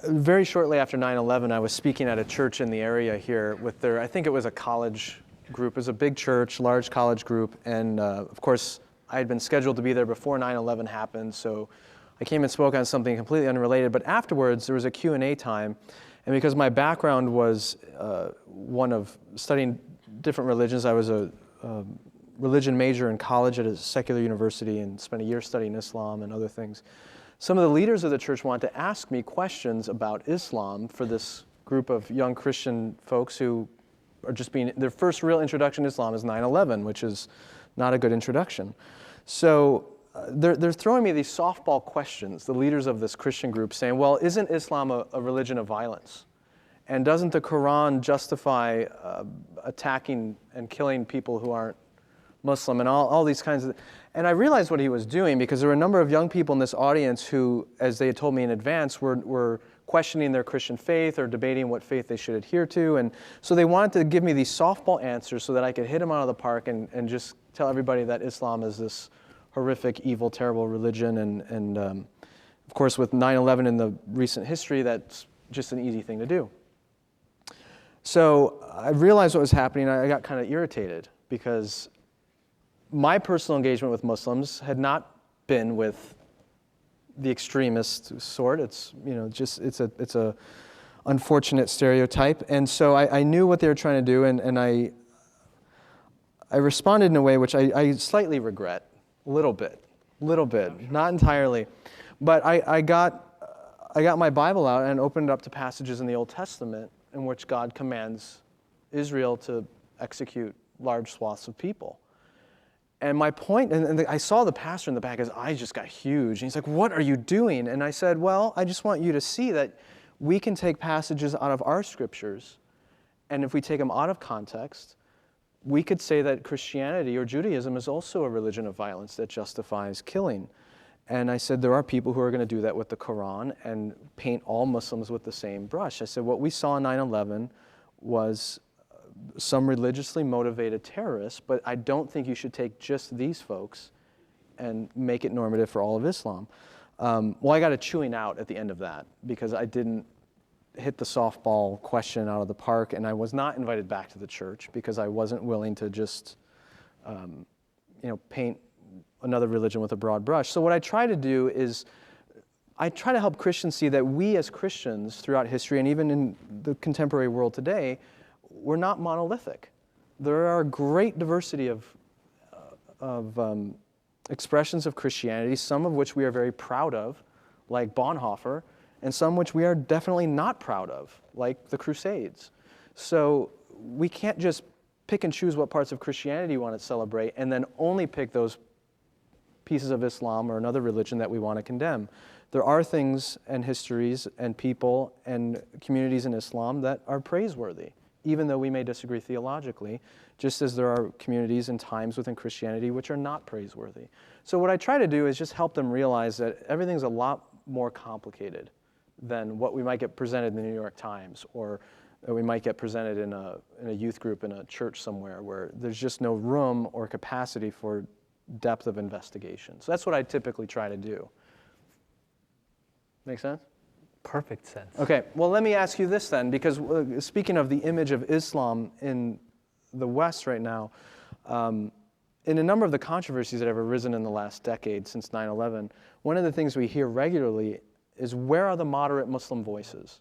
Very shortly after 9/11, I was speaking at a church in the area here with I think it was a college group. It was a big church, large college group, and of course, I had been scheduled to be there before 9/11 happened, so I came and spoke on something completely unrelated, but afterwards there was a Q&A time, and because my background was one of studying different religions, I was a religion major in college at a secular university and spent a year studying Islam and other things. Some of the leaders of the church wanted to ask me questions about Islam for this group of young Christian folks who are just their first real introduction to Islam is 9/11, which is not a good introduction. So they're throwing me these softball questions, the leaders of this Christian group, saying, well, isn't Islam a religion of violence? And doesn't the Quran justify attacking and killing people who aren't Muslim and all these kinds of... And I realized what he was doing because there were a number of young people in this audience who, as they had told me in advance, were questioning their Christian faith or debating what faith they should adhere to. And so they wanted to give me these softball answers so that I could hit them out of the park and just tell everybody that Islam is this horrific, evil, terrible religion. And of course, with 9/11 in the recent history, that's just an easy thing to do. So I realized what was happening. I got kind of irritated because my personal engagement with Muslims had not been with the extremist sort. It's it's a unfortunate stereotype, and so I knew what they were trying to do, and I responded in a way which I slightly regret, a little bit, not entirely, but I got my Bible out and opened it up to passages in the Old Testament in which God commands Israel to execute large swaths of people. And my point, and I saw the pastor in the back, his eyes just got huge. And he's like, what are you doing? And I said, well, I just want you to see that we can take passages out of our scriptures, and if we take them out of context, we could say that Christianity or Judaism is also a religion of violence that justifies killing. And I said, there are people who are going to do that with the Quran and paint all Muslims with the same brush. I said, what we saw in 9/11 was some religiously motivated terrorists, but I don't think you should take just these folks and make it normative for all of Islam. Well, I got a chewing out at the end of that because I didn't hit the softball question out of the park, and I was not invited back to the church because I wasn't willing to just paint another religion with a broad brush. So what I try to do is I try to help Christians see that we as Christians throughout history and even in the contemporary world today, we're not monolithic. There are a great diversity of expressions of Christianity, some of which we are very proud of, like Bonhoeffer, and some which we are definitely not proud of, like the Crusades. So we can't just pick and choose what parts of Christianity we want to celebrate and then only pick those pieces of Islam or another religion that we want to condemn. There are things and histories and people and communities in Islam that are praiseworthy, even though we may disagree theologically, just as there are communities and times within Christianity which are not praiseworthy. So what I try to do is just help them realize that everything's a lot more complicated than what we might get presented in the New York Times or that we might get presented in a youth group in a church somewhere where there's just no room or capacity for depth of investigation. So that's what I typically try to do. Make sense? Perfect sense. Okay, well, let me ask you this then, because speaking of the image of Islam in the West right now, in a number of the controversies that have arisen in the last decade since 9/11, one of the things we hear regularly is, where are the moderate Muslim voices?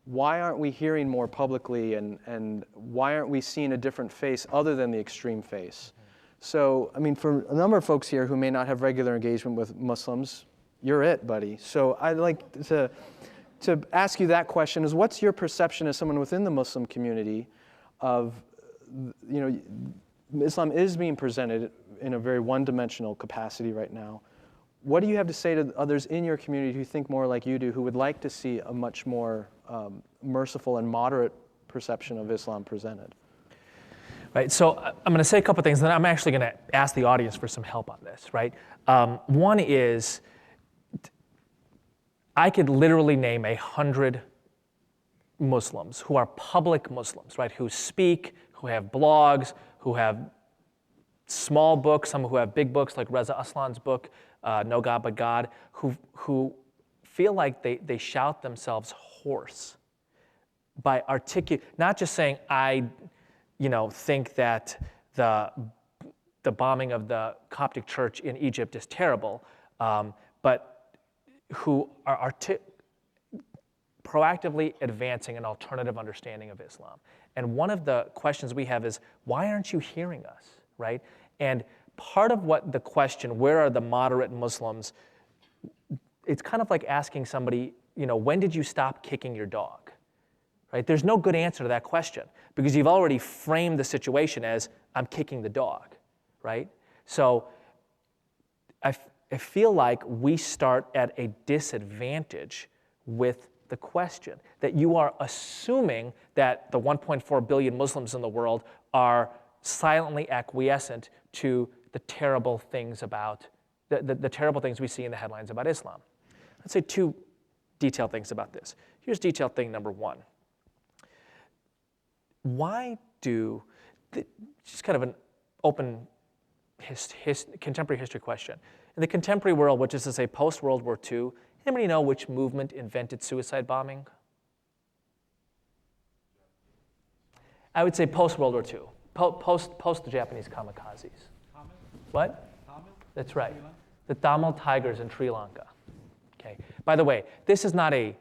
Why aren't we hearing more publicly, and why aren't we seeing a different face other than the extreme face? So, I mean, for a number of folks here who may not have regular engagement with Muslims, you're it, buddy. So I'd like to ask you that question is, what's your perception as someone within the Muslim community of, Islam is being presented in a very one-dimensional capacity right now. What do you have to say to others in your community who think more like you do, who would like to see a much more merciful and moderate perception of Islam presented? Right, so I'm going to say a couple things, and then I'm actually going to ask the audience for some help on this, right? One is, I could literally name 100 Muslims who are public Muslims, right? Who speak, who have blogs, who have small books, some who have big books like Reza Aslan's book, No God But God, who feel like they shout themselves hoarse by not just saying, I think that the bombing of the Coptic church in Egypt is terrible, but who are proactively advancing an alternative understanding of Islam. And one of the questions we have is, why aren't you hearing us, right? And part of what the question, where are the moderate Muslims, it's kind of like asking somebody, when did you stop kicking your dog, right? There's no good answer to that question because you've already framed the situation as, I'm kicking the dog, right? So I feel like we start at a disadvantage with the question, that you are assuming that the 1.4 billion Muslims in the world are silently acquiescent to the terrible things about, the terrible things we see in the headlines about Islam. Let's say two detailed things about this. Here's detailed thing number one. Why do, just kind of an open contemporary history question. In the contemporary world, which is to say post-World War II, anybody know which movement invented suicide bombing? I would say post-World War II, post the Japanese kamikazes. Tamil? What? Tamil? That's right. Sri Lanka? The Tamil Tigers in Sri Lanka. Okay. By the way, this is not a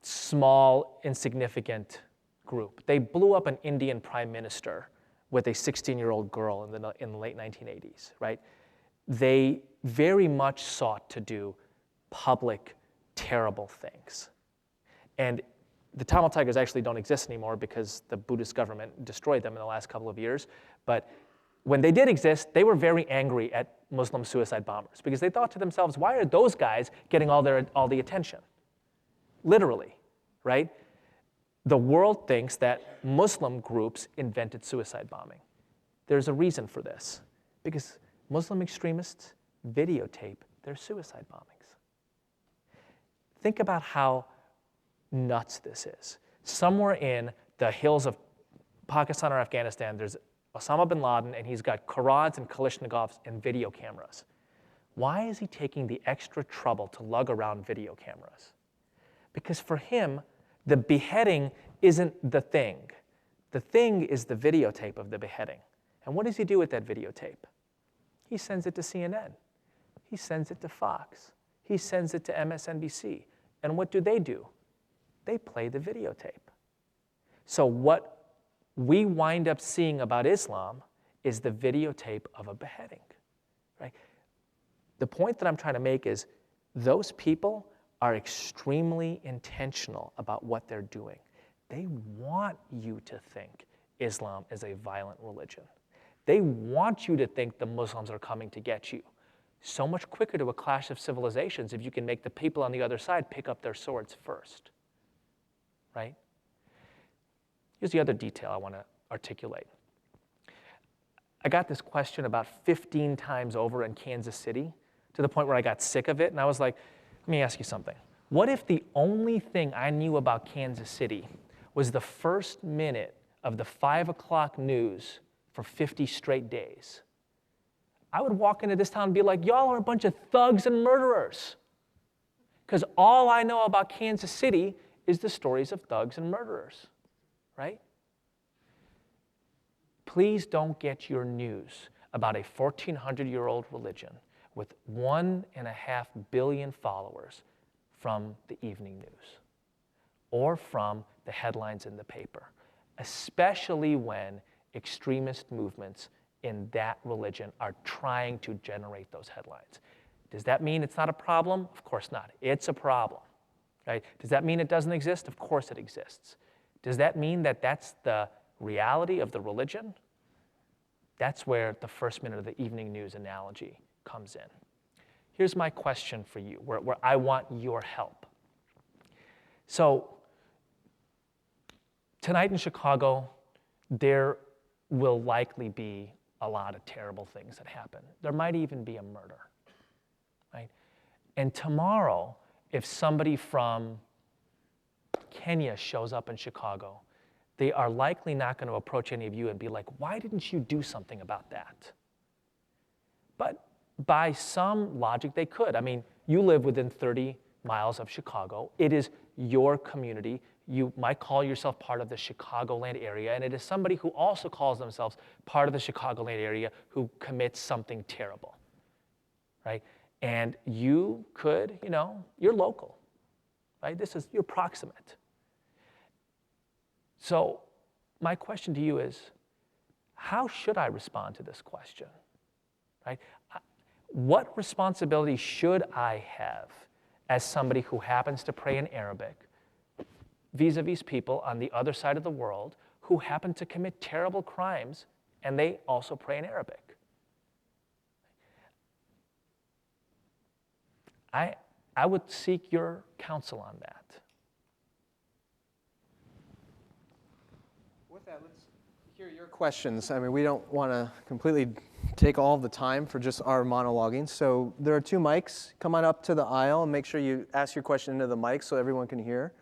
small, insignificant group. They blew up an Indian prime minister with a 16-year-old girl in the late 1980s, right? They very much sought to do public, terrible things. And the Tamil Tigers actually don't exist anymore because the Buddhist government destroyed them in the last couple of years. But when they did exist, they were very angry at Muslim suicide bombers because they thought to themselves, why are those guys getting all the attention? Literally, right? The world thinks that Muslim groups invented suicide bombing. There's a reason for this, because Muslim extremists videotape their suicide bombings. Think about how nuts this is. Somewhere in the hills of Pakistan or Afghanistan, there's Osama bin Laden, and he's got Qurans and Kalashnikovs and video cameras. Why is he taking the extra trouble to lug around video cameras? Because for him, the beheading isn't the thing. The thing is the videotape of the beheading. And what does he do with that videotape? He sends it to CNN. He sends it to Fox. He sends it to MSNBC. And what do? They play the videotape. So what we wind up seeing about Islam is the videotape of a beheading, right? The point that I'm trying to make is those people are extremely intentional about what they're doing. They want you to think Islam is a violent religion. They want you to think the Muslims are coming to get you. So much quicker to a clash of civilizations if you can make the people on the other side pick up their swords first, right? Here's the other detail I want to articulate. I got this question about 15 times over in Kansas City to the point where I got sick of it, and I was like, let me ask you something. What if the only thing I knew about Kansas City was the first minute of the 5 o'clock news for 50 straight days? I would walk into this town and be like, y'all are a bunch of thugs and murderers. Because all I know about Kansas City is the stories of thugs and murderers, right? Please don't get your news about a 1,400-year-old religion with 1.5 billion followers from the evening news or from the headlines in the paper, especially when extremist movements in that religion are trying to generate those headlines. Does that mean it's not a problem? Of course not. It's a problem, right? Does that mean it doesn't exist? Of course it exists. Does that mean that that's the reality of the religion? That's where the first minute of the evening news analogy comes in. Here's my question for you, where I want your help. So tonight in Chicago, there will likely be a lot of terrible things that happen. There might even be a murder, right? And tomorrow, if somebody from Kenya shows up in Chicago, they are likely not going to approach any of you and be like, why didn't you do something about that? But by some logic, they could. I mean, you live within 30 miles of Chicago. It is your community. You might call yourself part of the Chicagoland area, and it is somebody who also calls themselves part of the Chicagoland area who commits something terrible, right? And you could, you're local, right? You're proximate. So my question to you is, how should I respond to this question, right? What responsibility should I have as somebody who happens to pray in Arabic vis-a-vis people on the other side of the world who happen to commit terrible crimes and they also pray in Arabic? I would seek your counsel on that. With that, let's hear your questions. I mean, we don't want to completely take all the time for just our monologuing. So there are 2 mics. Come on up to the aisle and make sure you ask your question into the mic so everyone can hear.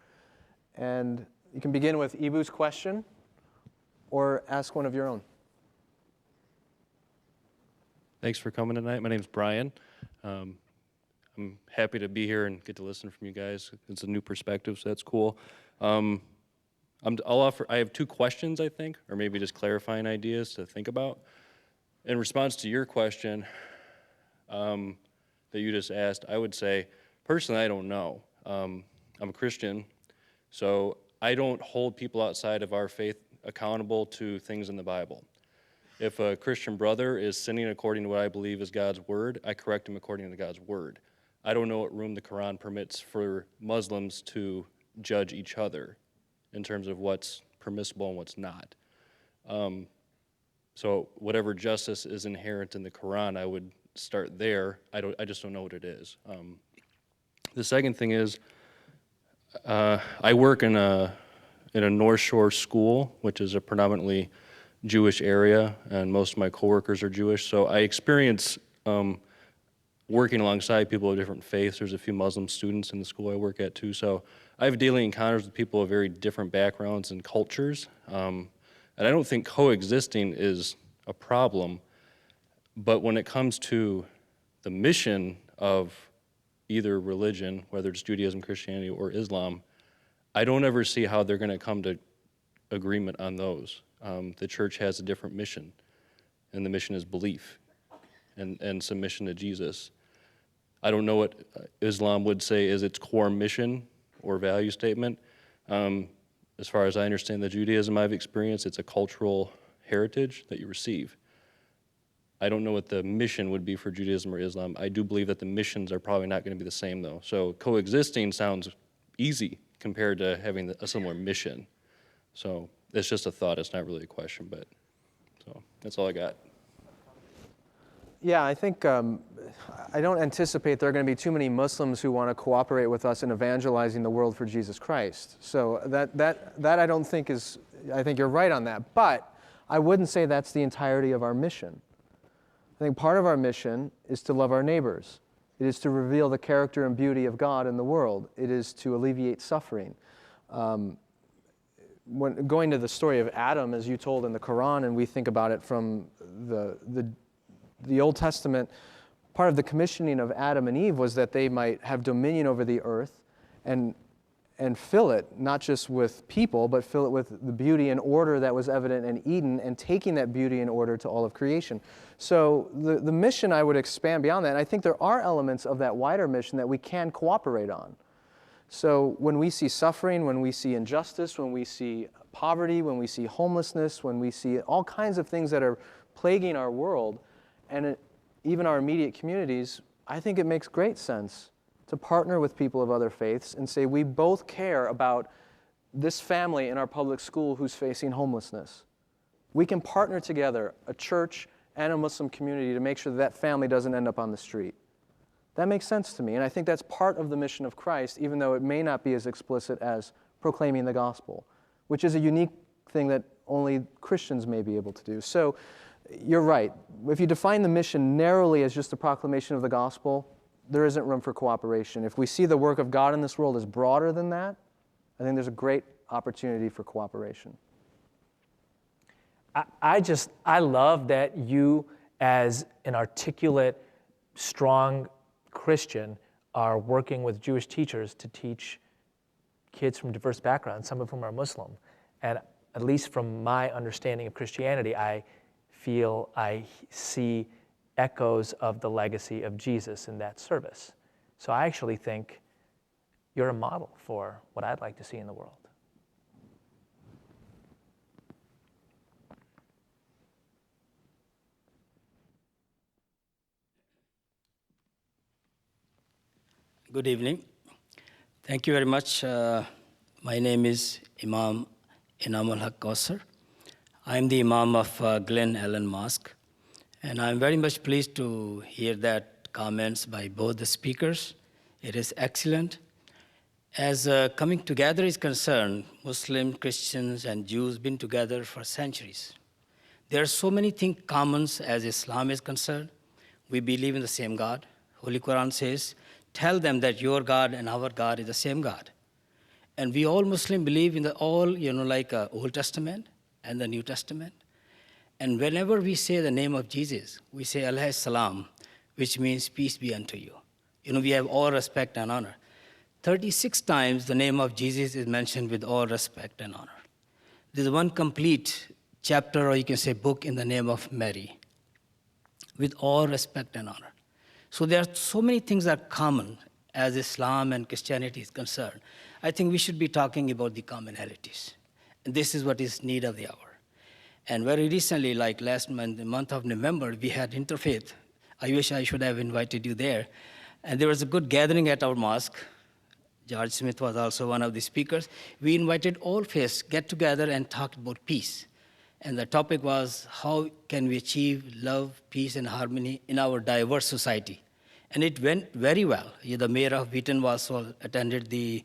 And you can begin with Eboo's question or ask one of your own. Thanks for coming tonight. My name's Brian. I'm happy to be here and get to listen from you guys. It's a new perspective, so that's cool. I have 2 questions, I think, or maybe just clarifying ideas to think about. In response to your question that you just asked, I would say, personally, I don't know. I'm a Christian, so I don't hold people outside of our faith accountable to things in the Bible. If a Christian brother is sinning according to what I believe is God's word, I correct him according to God's word. I don't know what room the Quran permits for Muslims to judge each other in terms of what's permissible and what's not. So whatever justice is inherent in the Quran, I would start there. I just don't know what it is. The second thing is, I work in a North Shore school, which is a predominantly Jewish area, and most of my coworkers are Jewish. So I experience working alongside people of different faiths. There's a few Muslim students in the school I work at too. So I have daily encounters with people of very different backgrounds and cultures. And I don't think coexisting is a problem. But when it comes to the mission of either religion, whether it's Judaism, Christianity, or Islam, I don't ever see how they're going to come to agreement on those. The church has a different mission, and the mission is belief and submission to Jesus. I don't know what Islam would say is its core mission or value statement. As far as I understand the Judaism I've experienced, it's a cultural heritage that you receive. I don't know what the mission would be for Judaism or Islam. I do believe that the missions are probably not going to be the same, though. So coexisting sounds easy compared to having a similar mission. So it's just a thought. It's not really a question, but so that's all I got. Yeah, I think I don't anticipate there are going to be too many Muslims who want to cooperate with us in evangelizing the world for Jesus Christ. So that I don't think is, I think you're right on that. But I wouldn't say that's the entirety of our mission. I think part of our mission is to love our neighbors. It is to reveal the character and beauty of God in the world. It is to alleviate suffering. When going to the story of Adam, as you told in the Quran, and we think about it from the Old Testament, part of the commissioning of Adam and Eve was that they might have dominion over the earth and fill it, not just with people, but fill it with the beauty and order that was evident in Eden, and taking that beauty and order to all of creation. So the mission, I would expand beyond that. And I think there are elements of that wider mission that we can cooperate on. So when we see suffering, when we see injustice, when we see poverty, when we see homelessness, when we see all kinds of things that are plaguing our world, and even our immediate communities, I think it makes great sense to partner with people of other faiths and say, we both care about this family in our public school who's facing homelessness. We can partner together, a church and a Muslim community, to make sure that family doesn't end up on the street. That makes sense to me, and I think that's part of the mission of Christ, even though it may not be as explicit as proclaiming the gospel, which is a unique thing that only Christians may be able to do. So you're right. If you define the mission narrowly as just the proclamation of the gospel, there isn't room for cooperation. If we see the work of God in this world as broader than that, I think there's a great opportunity for cooperation. I love that you, as an articulate, strong Christian, are working with Jewish teachers to teach kids from diverse backgrounds, some of whom are Muslim. And at least from my understanding of Christianity, I feel I see echoes of the legacy of Jesus in that service. So I actually think you're a model for what I'd like to see in the world. Good evening. Thank you very much. My name is Imam Inamul Haq Kausar. I'm the Imam of Glen Ellen Mosque, and I'm very much pleased to hear that comments by both the speakers. It is excellent. As coming together is concerned, Muslims, Christians, and Jews been together for centuries. There are so many things common as Islam is concerned. We believe in the same God. Holy Quran says, tell them that your God and our God is the same God. And we all Muslims believe in the all, like Old Testament and the New Testament. And whenever we say the name of Jesus, we say alayhi salam, which means peace be unto you. We have all respect and honor. 36 times the name of Jesus is mentioned with all respect and honor. There's one complete chapter, or you can say book, in the name of Mary, with all respect and honor. So there are so many things that are common as Islam and Christianity is concerned. I think we should be talking about the commonalities. And this is what is need of the hour. And very recently, like last month, the month of November, we had interfaith. I wish I should have invited you there. And there was a good gathering at our mosque. George Smith was also one of the speakers. We invited all faiths get together and talk about peace. And the topic was, how can we achieve love, peace, and harmony in our diverse society? And it went very well. The mayor of Wheaton also attended the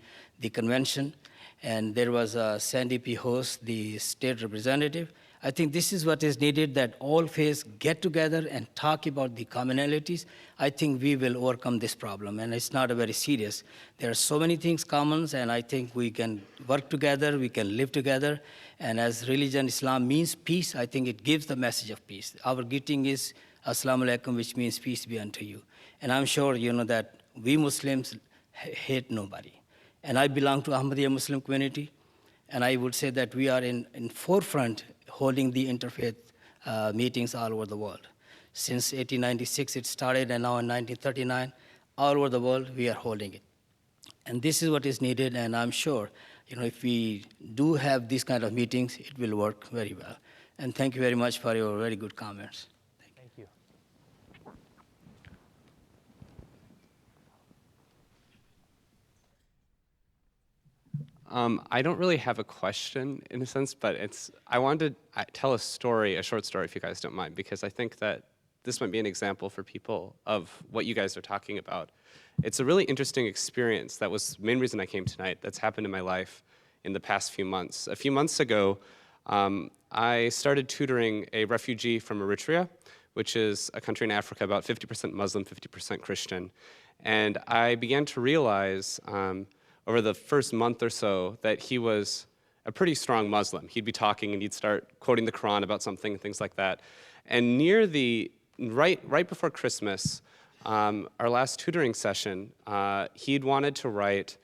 convention, and there was Sandy P. Host, the state representative. I think this is what is needed, that all faiths get together and talk about the commonalities. I think we will overcome this problem, and it's not a very serious. There are so many things common, and I think we can work together, we can live together. And as religion, Islam means peace, I think it gives the message of peace. Our greeting is Assalamu alaikum, which means peace be unto you. And I'm sure you know that we Muslims hate nobody. And I belong to Ahmadiyya Muslim community, and I would say that we are in forefront holding the interfaith meetings all over the world. Since 1896 it started, and now in 1939, all over the world we are holding it. And this is what is needed, and I'm sure if we do have these kind of meetings, it will work very well. And thank you very much for your very good comments. Thank you. I don't really have a question in a sense, but I wanted to tell a story, a short story, if you guys don't mind, because I think that this might be an example for people of what you guys are talking about. It's a really interesting experience. That was the main reason I came tonight. That's happened in my life in the past few months. A few months ago, I started tutoring a refugee from Eritrea, which is a country in Africa, about 50% Muslim, 50% Christian. And I began to realize over the first month or so that he was a pretty strong Muslim. He'd be talking and he'd start quoting the Quran about something and things like that. And near right before Christmas, our last tutoring session, he'd wanted to write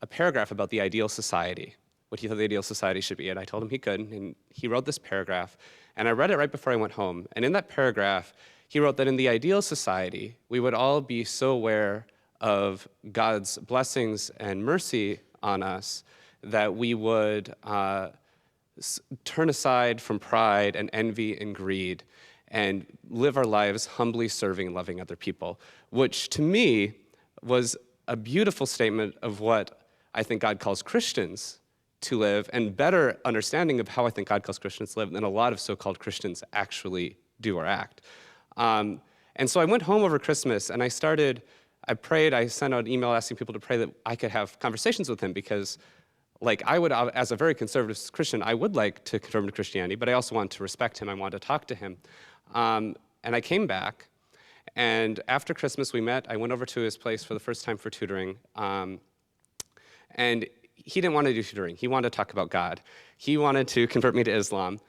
a paragraph about the ideal society, what he thought the ideal society should be. And I told him he could, and he wrote this paragraph. And I read it right before I went home. And in that paragraph, he wrote that in the ideal society, we would all be so aware of God's blessings and mercy on us that we would turn aside from pride and envy and greed and live our lives humbly serving and loving other people, which to me was a beautiful statement of what I think God calls Christians to live, and better understanding of how I think God calls Christians to live than a lot of so-called Christians actually do or act. And so I went home over Christmas and I prayed, I sent out an email asking people to pray that I could have conversations with him, because I would, as a very conservative Christian, I would like to convert to Christianity, but I also want to respect him, I wanted to talk to him. And I came back, and after Christmas we met, I went over to his place for the first time for tutoring, and he didn't want to do tutoring, he wanted to talk about God. He wanted to convert me to Islam,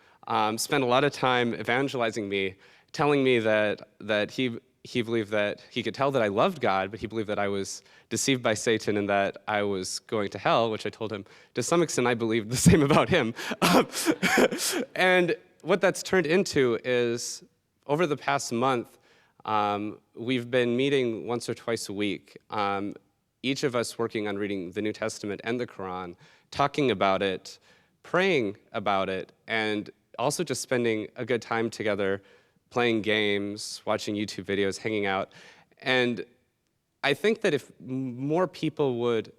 spent a lot of time evangelizing me, telling me that he believed that he could tell that I loved God, but he believed that I was deceived by Satan and that I was going to hell, which I told him, to some extent, I believed the same about him. And what that's turned into is, over the past month, We've been meeting once or twice a week, each of us working on reading the New Testament and the Quran, talking about it, praying about it, and also just spending a good time together, playing games, watching YouTube videos, hanging out. And I think that if more people would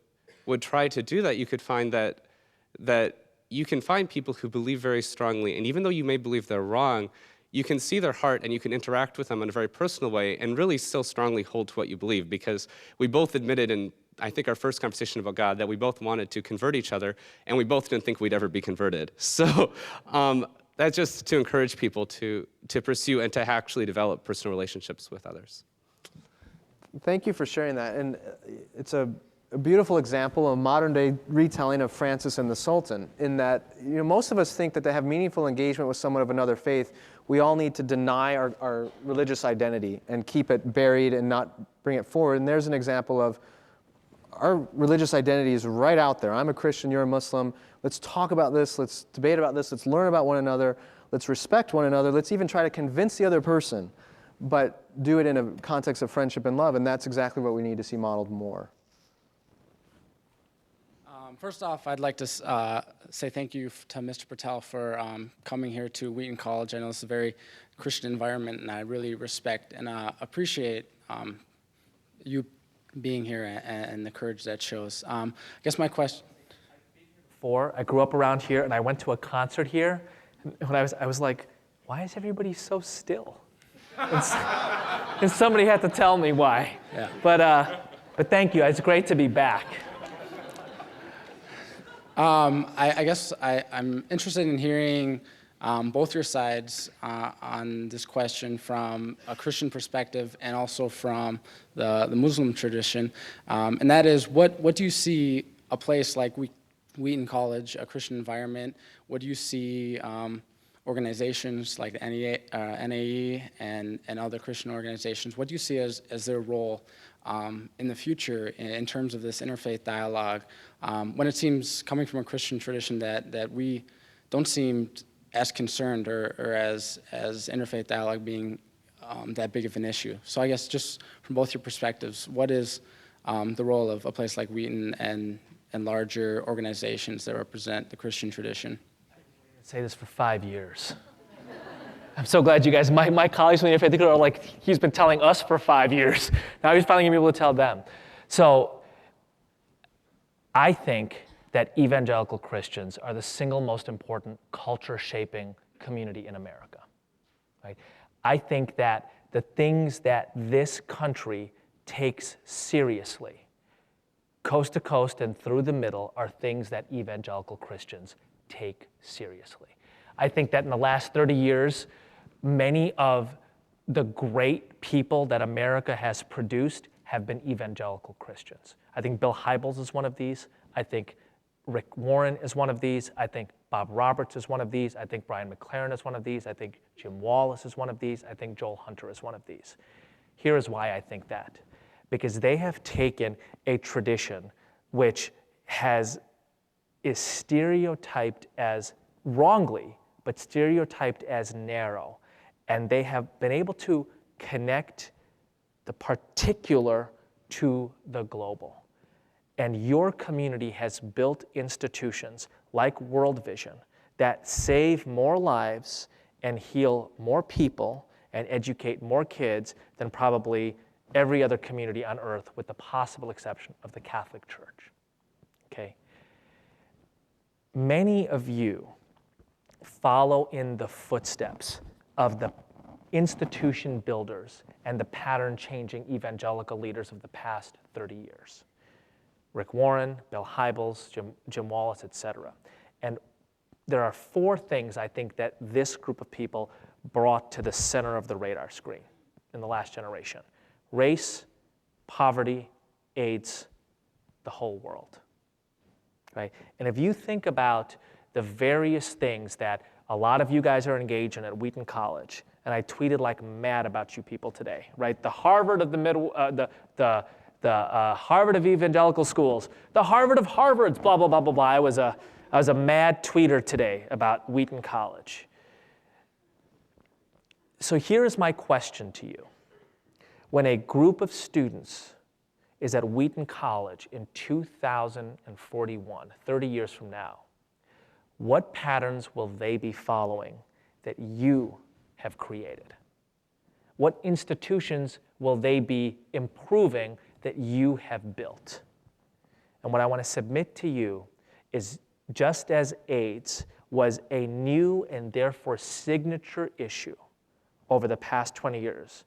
try to do that, you could find that you can find people who believe very strongly, and even though you may believe they're wrong, you can see their heart and you can interact with them in a very personal way and really still strongly hold to what you believe, because we both admitted in, I think, our first conversation about God that we both wanted to convert each other, and we both didn't think we'd ever be converted. So that's just to encourage people to pursue and to actually develop personal relationships with others. Thank you for sharing that. And it's a beautiful example, a modern-day retelling of Francis and the Sultan, in that most of us think that to have meaningful engagement with someone of another faith, we all need to deny our religious identity and keep it buried and not bring it forward. And there's an example of our religious identity is right out there. I'm a Christian, you're a Muslim. Let's talk about this, let's debate about this, let's learn about one another, let's respect one another, let's even try to convince the other person, but do it in a context of friendship and love, and that's exactly what we need to see modeled more. First off, I'd like to say thank you to Mr. Patel for coming here to Wheaton College. I know it's a very Christian environment, and I really respect and appreciate you being here and the courage that shows. I guess my question... I grew up around here, and I went to a concert here. And when I was like, why is everybody so still? And somebody had to tell me why. Yeah. But thank you. It's great to be back. I guess I'm interested in hearing both your sides on this question from a Christian perspective and also from the Muslim tradition. And that is, what do you see a place like Wheaton College, a Christian environment, what do you see organizations like the NAE and other Christian organizations, what do you see as their role in the future in terms of this interfaith dialogue, when it seems, coming from a Christian tradition, that we don't seem as concerned or as interfaith dialogue being that big of an issue. So I guess just from both your perspectives, what is the role of a place like Wheaton and larger organizations that represent the Christian tradition? I'd say this for 5 years. I'm so glad you guys, my colleagues in the interfaith are like, he's been telling us for 5 years. Now he's finally gonna be able to tell them. So I think that evangelical Christians are the single most important culture-shaping community in America. Right? I think that the things that this country takes seriously, coast to coast and through the middle, are things that evangelical Christians take seriously. I think that in the last 30 years, many of the great people that America has produced have been evangelical Christians. I think Bill Hybels is one of these. I think Rick Warren is one of these. I think Bob Roberts is one of these. I think Brian McLaren is one of these. I think Jim Wallace is one of these. I think Joel Hunter is one of these. Here is why I think that. Because they have taken a tradition which is stereotyped as, wrongly, but stereotyped as narrow. And they have been able to connect the particular to the global. And your community has built institutions like World Vision that save more lives and heal more people and educate more kids than probably every other community on earth, with the possible exception of the Catholic Church. Okay? Many of you follow in the footsteps of the institution builders and the pattern-changing evangelical leaders of the past 30 years. Rick Warren, Bill Hybels, Jim Wallace, etc. And there are 4 things I think that this group of people brought to the center of the radar screen in the last generation: race, poverty, AIDS, the whole world. Right? And if you think about the various things that a lot of you guys are engaged in at Wheaton College, and I tweeted like mad about you people today, right? The Harvard of the Harvard of evangelical schools, the Harvard of Harvards, blah, blah, blah, blah, blah. I was a mad tweeter today about Wheaton College. So here is my question to you. When a group of students is at Wheaton College in 2041, 30 years from now, what patterns will they be following that you have created? What institutions will they be improving that you have built? And what I want to submit to you is, just as AIDS was a new and therefore signature issue over the past 20 years,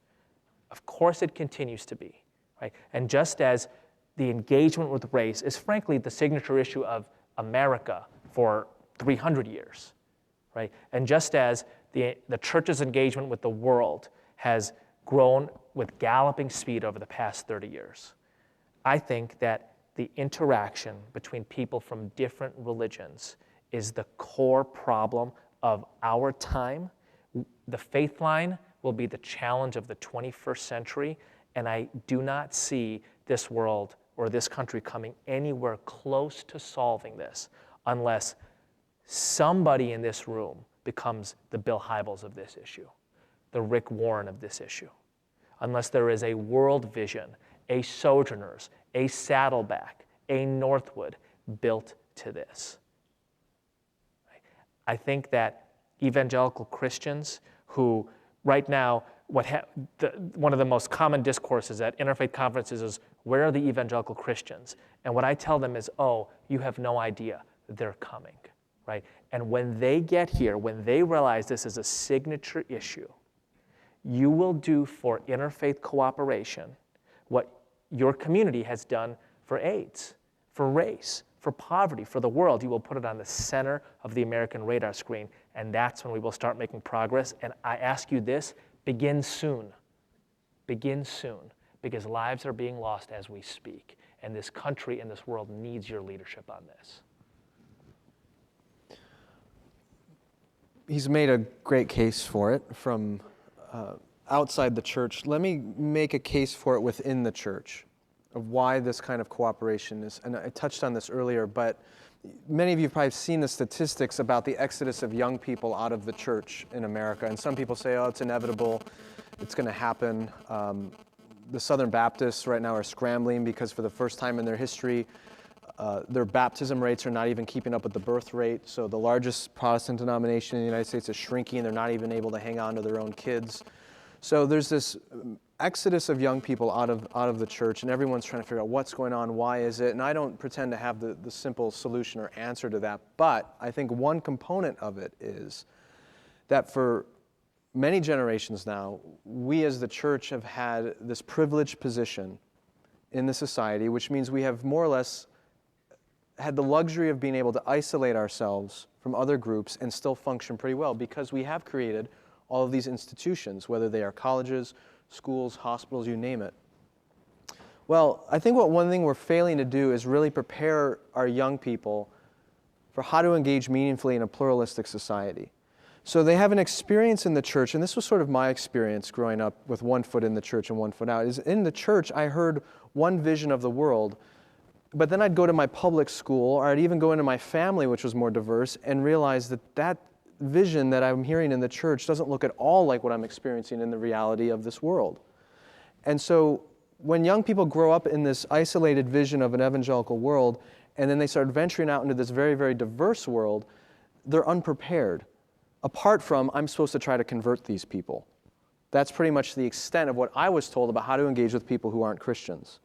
of course it continues to be, right? And just as the engagement with race is frankly the signature issue of America for 300 years, right? And just as the church's engagement with the world has grown with galloping speed over the past 30 years, I think that the interaction between people from different religions is the core problem of our time. The faith line will be the challenge of the 21st century, and I do not see this world or this country coming anywhere close to solving this unless somebody in this room becomes the Bill Hybels of this issue, the Rick Warren of this issue, unless there is a world vision, a Sojourners, a Saddleback, a Northwood built to this. I think that evangelical Christians who right now, one of the most common discourses at interfaith conferences is, where are the evangelical Christians? And what I tell them is, oh, you have no idea, they're coming, right? And when they get here, when they realize this is a signature issue, you will do for interfaith cooperation what your community has done for AIDS, for race, for poverty, for the world. You will put it on the center of the American radar screen, and that's when we will start making progress. And I ask you this, begin soon. Begin soon, because lives are being lost as we speak, and this country and this world needs your leadership on this. He's made a great case for it from outside the church. Let me make a case for it within the church of why this kind of cooperation is, and I touched on this earlier, but many of you have probably seen the statistics about the exodus of young people out of the church in America, and some people say, oh, it's inevitable, it's going to happen. The Southern Baptists right now are scrambling because for the first time in their history, their baptism rates are not even keeping up with the birth rate. So the largest Protestant denomination in the United States is shrinking. They're not even able to hang on to their own kids. So there's this exodus of young people out of the church, and everyone's trying to figure out what's going on, why is it? And I don't pretend to have the simple solution or answer to that, but I think one component of it is that for many generations now, we as the church have had this privileged position in the society, which means we have more or less had the luxury of being able to isolate ourselves from other groups and still function pretty well because we have created all of these institutions, whether they are colleges, schools, hospitals, you name it. Well, I think one thing we're failing to do is really prepare our young people for how to engage meaningfully in a pluralistic society. So they have an experience in the church, and this was sort of my experience growing up with one foot in the church and one foot out, is in the church I heard one vision of the world, but then I'd go to my public school, or I'd even go into my family, which was more diverse, and realize that that vision that I'm hearing in the church doesn't look at all like what I'm experiencing in the reality of this world. And so when young people grow up in this isolated vision of an evangelical world, and then they start venturing out into this very, very diverse world, they're unprepared. Apart from, I'm supposed to try to convert these people. That's pretty much the extent of what I was told about how to engage with people who aren't Christians.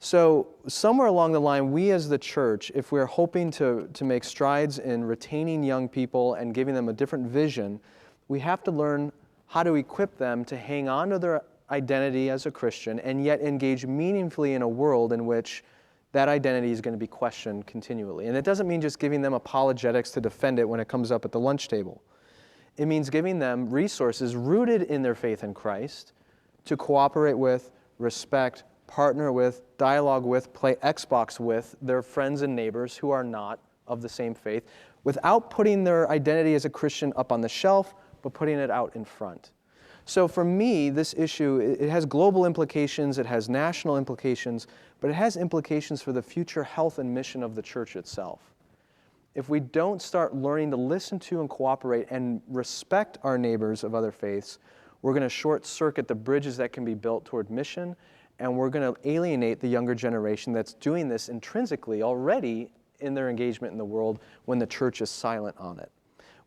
So somewhere along the line, we as the church, if we're hoping to make strides in retaining young people and giving them a different vision, we have to learn how to equip them to hang on to their identity as a Christian and yet engage meaningfully in a world in which that identity is going to be questioned continually. And it doesn't mean just giving them apologetics to defend it when it comes up at the lunch table. It means giving them resources rooted in their faith in Christ to cooperate with, respect, partner with, dialogue with, play Xbox with their friends and neighbors who are not of the same faith, without putting their identity as a Christian up on the shelf, but putting it out in front. So for me, this issue, it has global implications, it has national implications, but it has implications for the future health and mission of the church itself. If we don't start learning to listen to and cooperate and respect our neighbors of other faiths, We're going to short circuit the bridges that can be built toward mission, and we're going to alienate the younger generation that's doing this intrinsically already in their engagement in the world when the church is silent on it.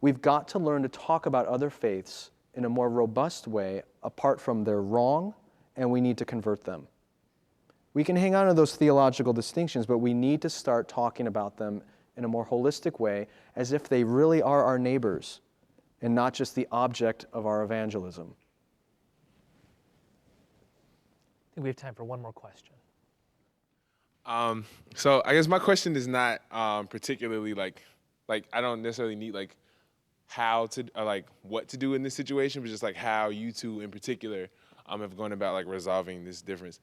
We've got to learn to talk about other faiths in a more robust way apart from they're wrong, and we need to convert them. We can hang on to those theological distinctions, but we need to start talking about them in a more holistic way as if they really are our neighbors and not just the object of our evangelism. I think we have time for one more question. So I guess my question is not particularly like I don't necessarily need like how to or like what to do in this situation, but just like how you two in particular have gone about like resolving this difference.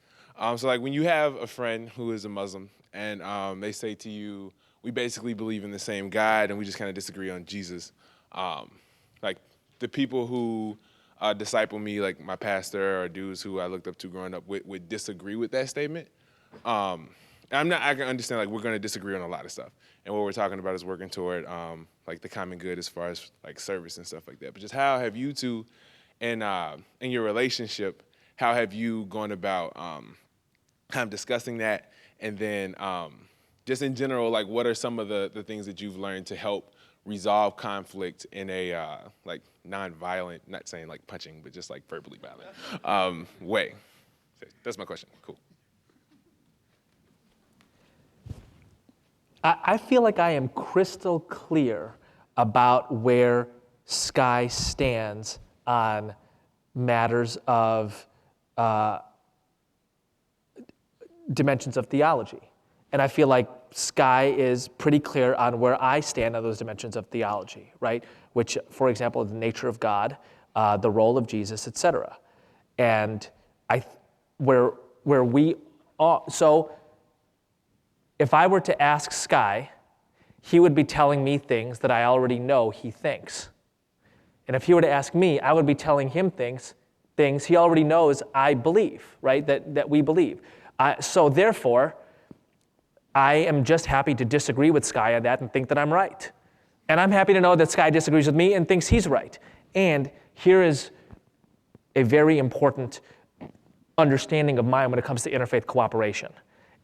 So like when you have a friend who is a Muslim and they say to you, we basically believe in the same God and we just kind of disagree on Jesus. Like the people who disciple me, like my pastor or dudes who I looked up to growing up would disagree with that statement. I can understand like we're going to disagree on a lot of stuff, and what we're talking about is working toward like the common good as far as like service and stuff like that. But just how have you two, in your relationship, how have you gone about kind of discussing that, and then just in general, like what are some of the things that you've learned to help resolve conflict in a like non-violent, not saying like punching, but just like verbally violent way? That's my question. Cool. I feel like I am crystal clear about where Skye stands on matters of dimensions of theology. And I feel like Skye is pretty clear on where I stand on those dimensions of theology, right? Which, for example, the nature of God, the role of Jesus, etc. And where we all, so if I were to ask Skye, he would be telling me things that I already know he thinks. And if he were to ask me, I would be telling him things he already knows I believe, right? That we believe. So therefore, I am just happy to disagree with Skye on that and think that I'm right. And I'm happy to know that Skye disagrees with me and thinks he's right. And here is a very important understanding of mine when it comes to interfaith cooperation.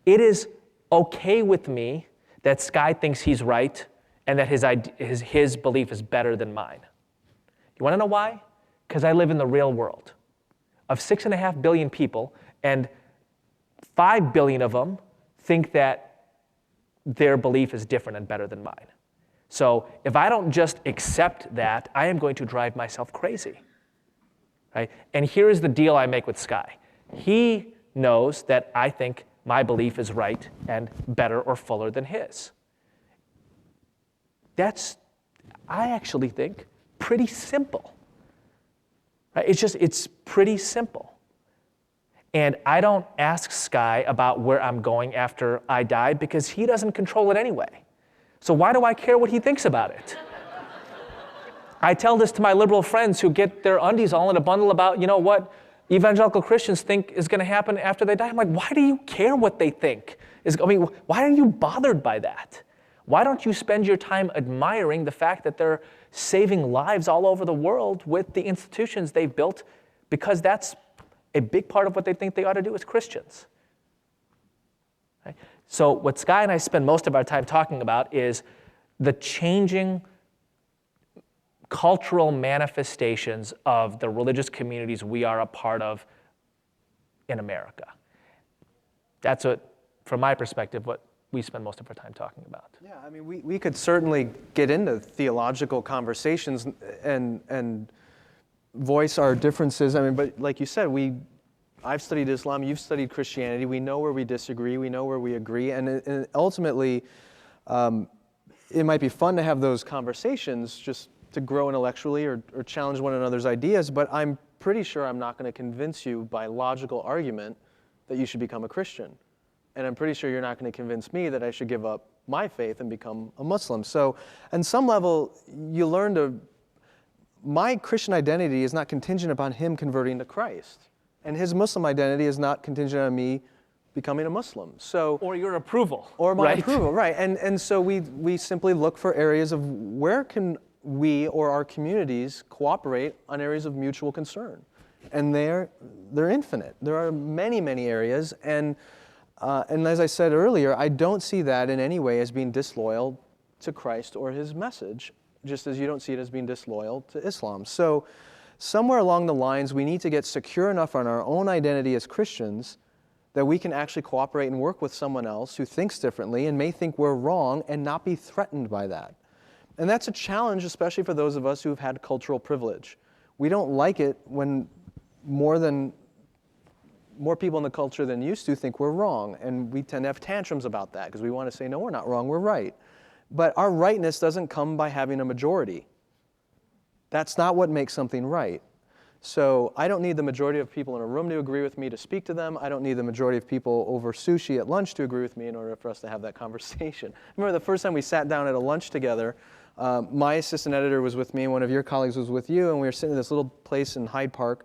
It is okay with me that Skye thinks he's right and that his belief is better than mine. You want to know why? Because I live in the real world. Of 6.5 billion people, and 5 billion of them think that their belief is different and better than mine. So if I don't just accept that, I am going to drive myself crazy. Right? And here is the deal I make with Skye. He knows that I think my belief is right and better or fuller than his. That's, I actually think, pretty simple. Right? It's pretty simple. And I don't ask Skye about where I'm going after I die because he doesn't control it anyway. So why do I care what he thinks about it? I tell this to my liberal friends who get their undies all in a bundle about, what evangelical Christians think is going to happen after they die. I'm like, why do you care what they think? Why are you bothered by that? Why don't you spend your time admiring the fact that they're saving lives all over the world with the institutions they've built, because that's a big part of what they think they ought to do as Christians. Right? So what Skye and I spend most of our time talking about is the changing cultural manifestations of the religious communities we are a part of in America. That's what, from my perspective, what we spend most of our time talking about. Yeah, we could certainly get into theological conversations and voice our differences. But like you said, I've studied Islam, you've studied Christianity. We know where we disagree, we know where we agree, and ultimately, it might be fun to have those conversations just to grow intellectually or challenge one another's ideas, but I'm pretty sure I'm not going to convince you by logical argument that you should become a Christian. And I'm pretty sure you're not going to convince me that I should give up my faith and become a Muslim. So on some level, you learn my Christian identity is not contingent upon him converting to Christ. And his Muslim identity is not contingent on me becoming a Muslim. So, or your approval. Or my right? approval, right. And so we simply look for areas of where can we or our communities cooperate on areas of mutual concern. And they're infinite. There are many, many areas. And as I said earlier, I don't see that in any way as being disloyal to Christ or his message, just as you don't see it as being disloyal to Islam. So somewhere along the lines, we need to get secure enough on our own identity as Christians that we can actually cooperate and work with someone else who thinks differently and may think we're wrong and not be threatened by that. And that's a challenge, especially for those of us who've had cultural privilege. We don't like it when more people in the culture than used to think we're wrong, and we tend to have tantrums about that because we want to say, no, we're not wrong, we're right. But our rightness doesn't come by having a majority. That's not what makes something right. So I don't need the majority of people in a room to agree with me to speak to them. I don't need the majority of people over sushi at lunch to agree with me in order for us to have that conversation. I remember the first time we sat down at a lunch together, my assistant editor was with me, and one of your colleagues was with you, and we were sitting in this little place in Hyde Park,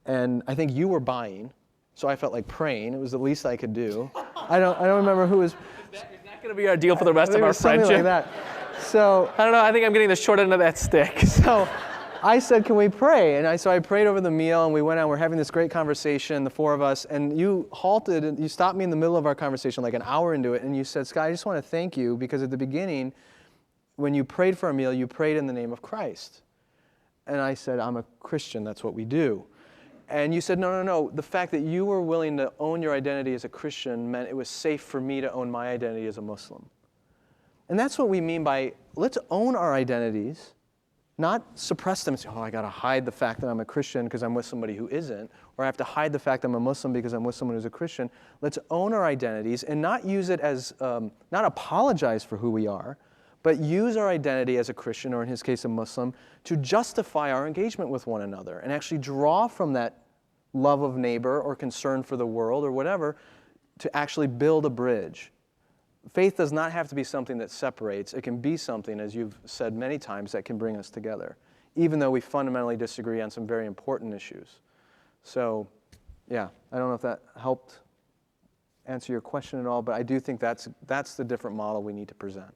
and I think you were buying, so I felt like praying. It was the least I could do. I don't remember who was. Is that going to be our deal for the rest of our something friendship? like that. So I don't know. I think I'm getting the short end of that stick. So I said, can we pray? And so I prayed over the meal, and we went out, we're having this great conversation, the four of us, and you halted, and you stopped me in the middle of our conversation, like an hour into it, and you said, Skye, I just want to thank you, because at the beginning, when you prayed for a meal, you prayed in the name of Christ. And I said, I'm a Christian, that's what we do. And you said, no, the fact that you were willing to own your identity as a Christian meant it was safe for me to own my identity as a Muslim. And that's what we mean by, let's own our identities, not suppress them and say, oh, I got to hide the fact that I'm a Christian because I'm with somebody who isn't, or I have to hide the fact I'm a Muslim because I'm with someone who's a Christian. Let's own our identities and not use it as, not apologize for who we are, but use our identity as a Christian, or in his case a Muslim, to justify our engagement with one another and actually draw from that love of neighbor or concern for the world or whatever to actually build a bridge. Faith does not have to be something that separates. It can be something, as you've said many times, that can bring us together, even though we fundamentally disagree on some very important issues. So, yeah, I don't know if that helped answer your question at all, but I do think that's the different model we need to present.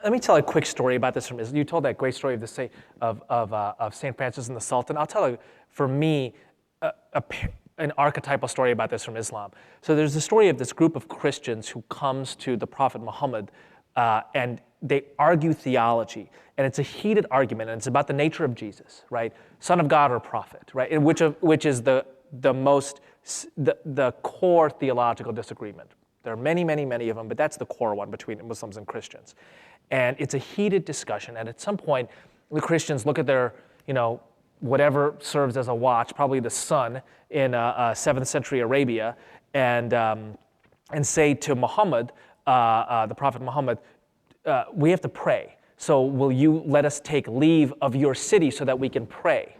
Let me tell a quick story about this from Islam. You told that great story of the of St. Francis and the Sultan. I'll tell you, for me, an archetypal story about this from Islam. So there's the story of this group of Christians who comes to the Prophet Muhammad, and they argue theology. And it's a heated argument, and it's about the nature of Jesus, right? Son of God or prophet, right? And which is the core theological disagreement. There are many, many, many of them, but that's the core one between Muslims and Christians. And it's a heated discussion. And at some point, the Christians look at their, whatever serves as a watch, probably the sun in 7th century Arabia, and say to Muhammad, the Prophet Muhammad, we have to pray. So will you let us take leave of your city so that we can pray?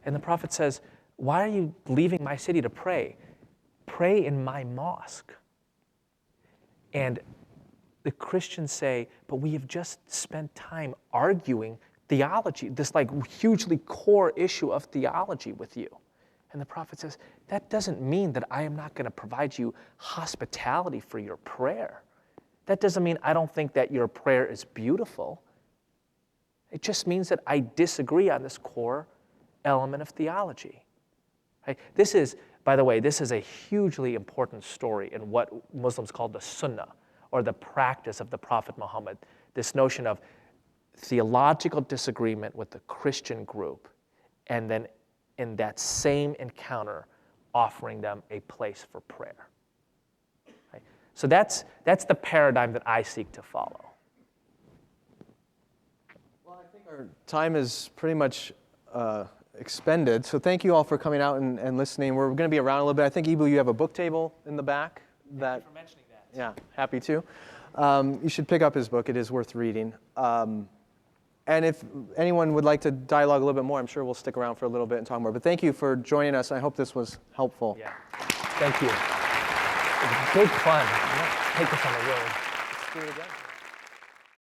And the Prophet says, why are you leaving my city to pray? Pray in my mosque. And the Christians say, but we have just spent time arguing theology, this hugely core issue of theology with you. And the Prophet says, that doesn't mean that I am not going to provide you hospitality for your prayer. That doesn't mean I don't think that your prayer is beautiful. It just means that I disagree on this core element of theology. Right? This is, by the way, this is a hugely important story in what Muslims call the Sunnah, or the practice of the Prophet Muhammad. This notion of theological disagreement with the Christian group, and then in that same encounter, offering them a place for prayer. Right? So that's the paradigm that I seek to follow. Well, I think our time is pretty much expended. So thank you all for coming out and listening. We're going to be around a little bit. I think, Eboo, you have a book table in the back. Thank you for mentioning that. Yeah, happy to. You should pick up his book. It is worth reading. And if anyone would like to dialogue a little bit more, I'm sure we'll stick around for a little bit and talk more. But thank you for joining us. I hope this was helpful. Yeah, thank you. It was big fun. Take this on the road. Let's do it again.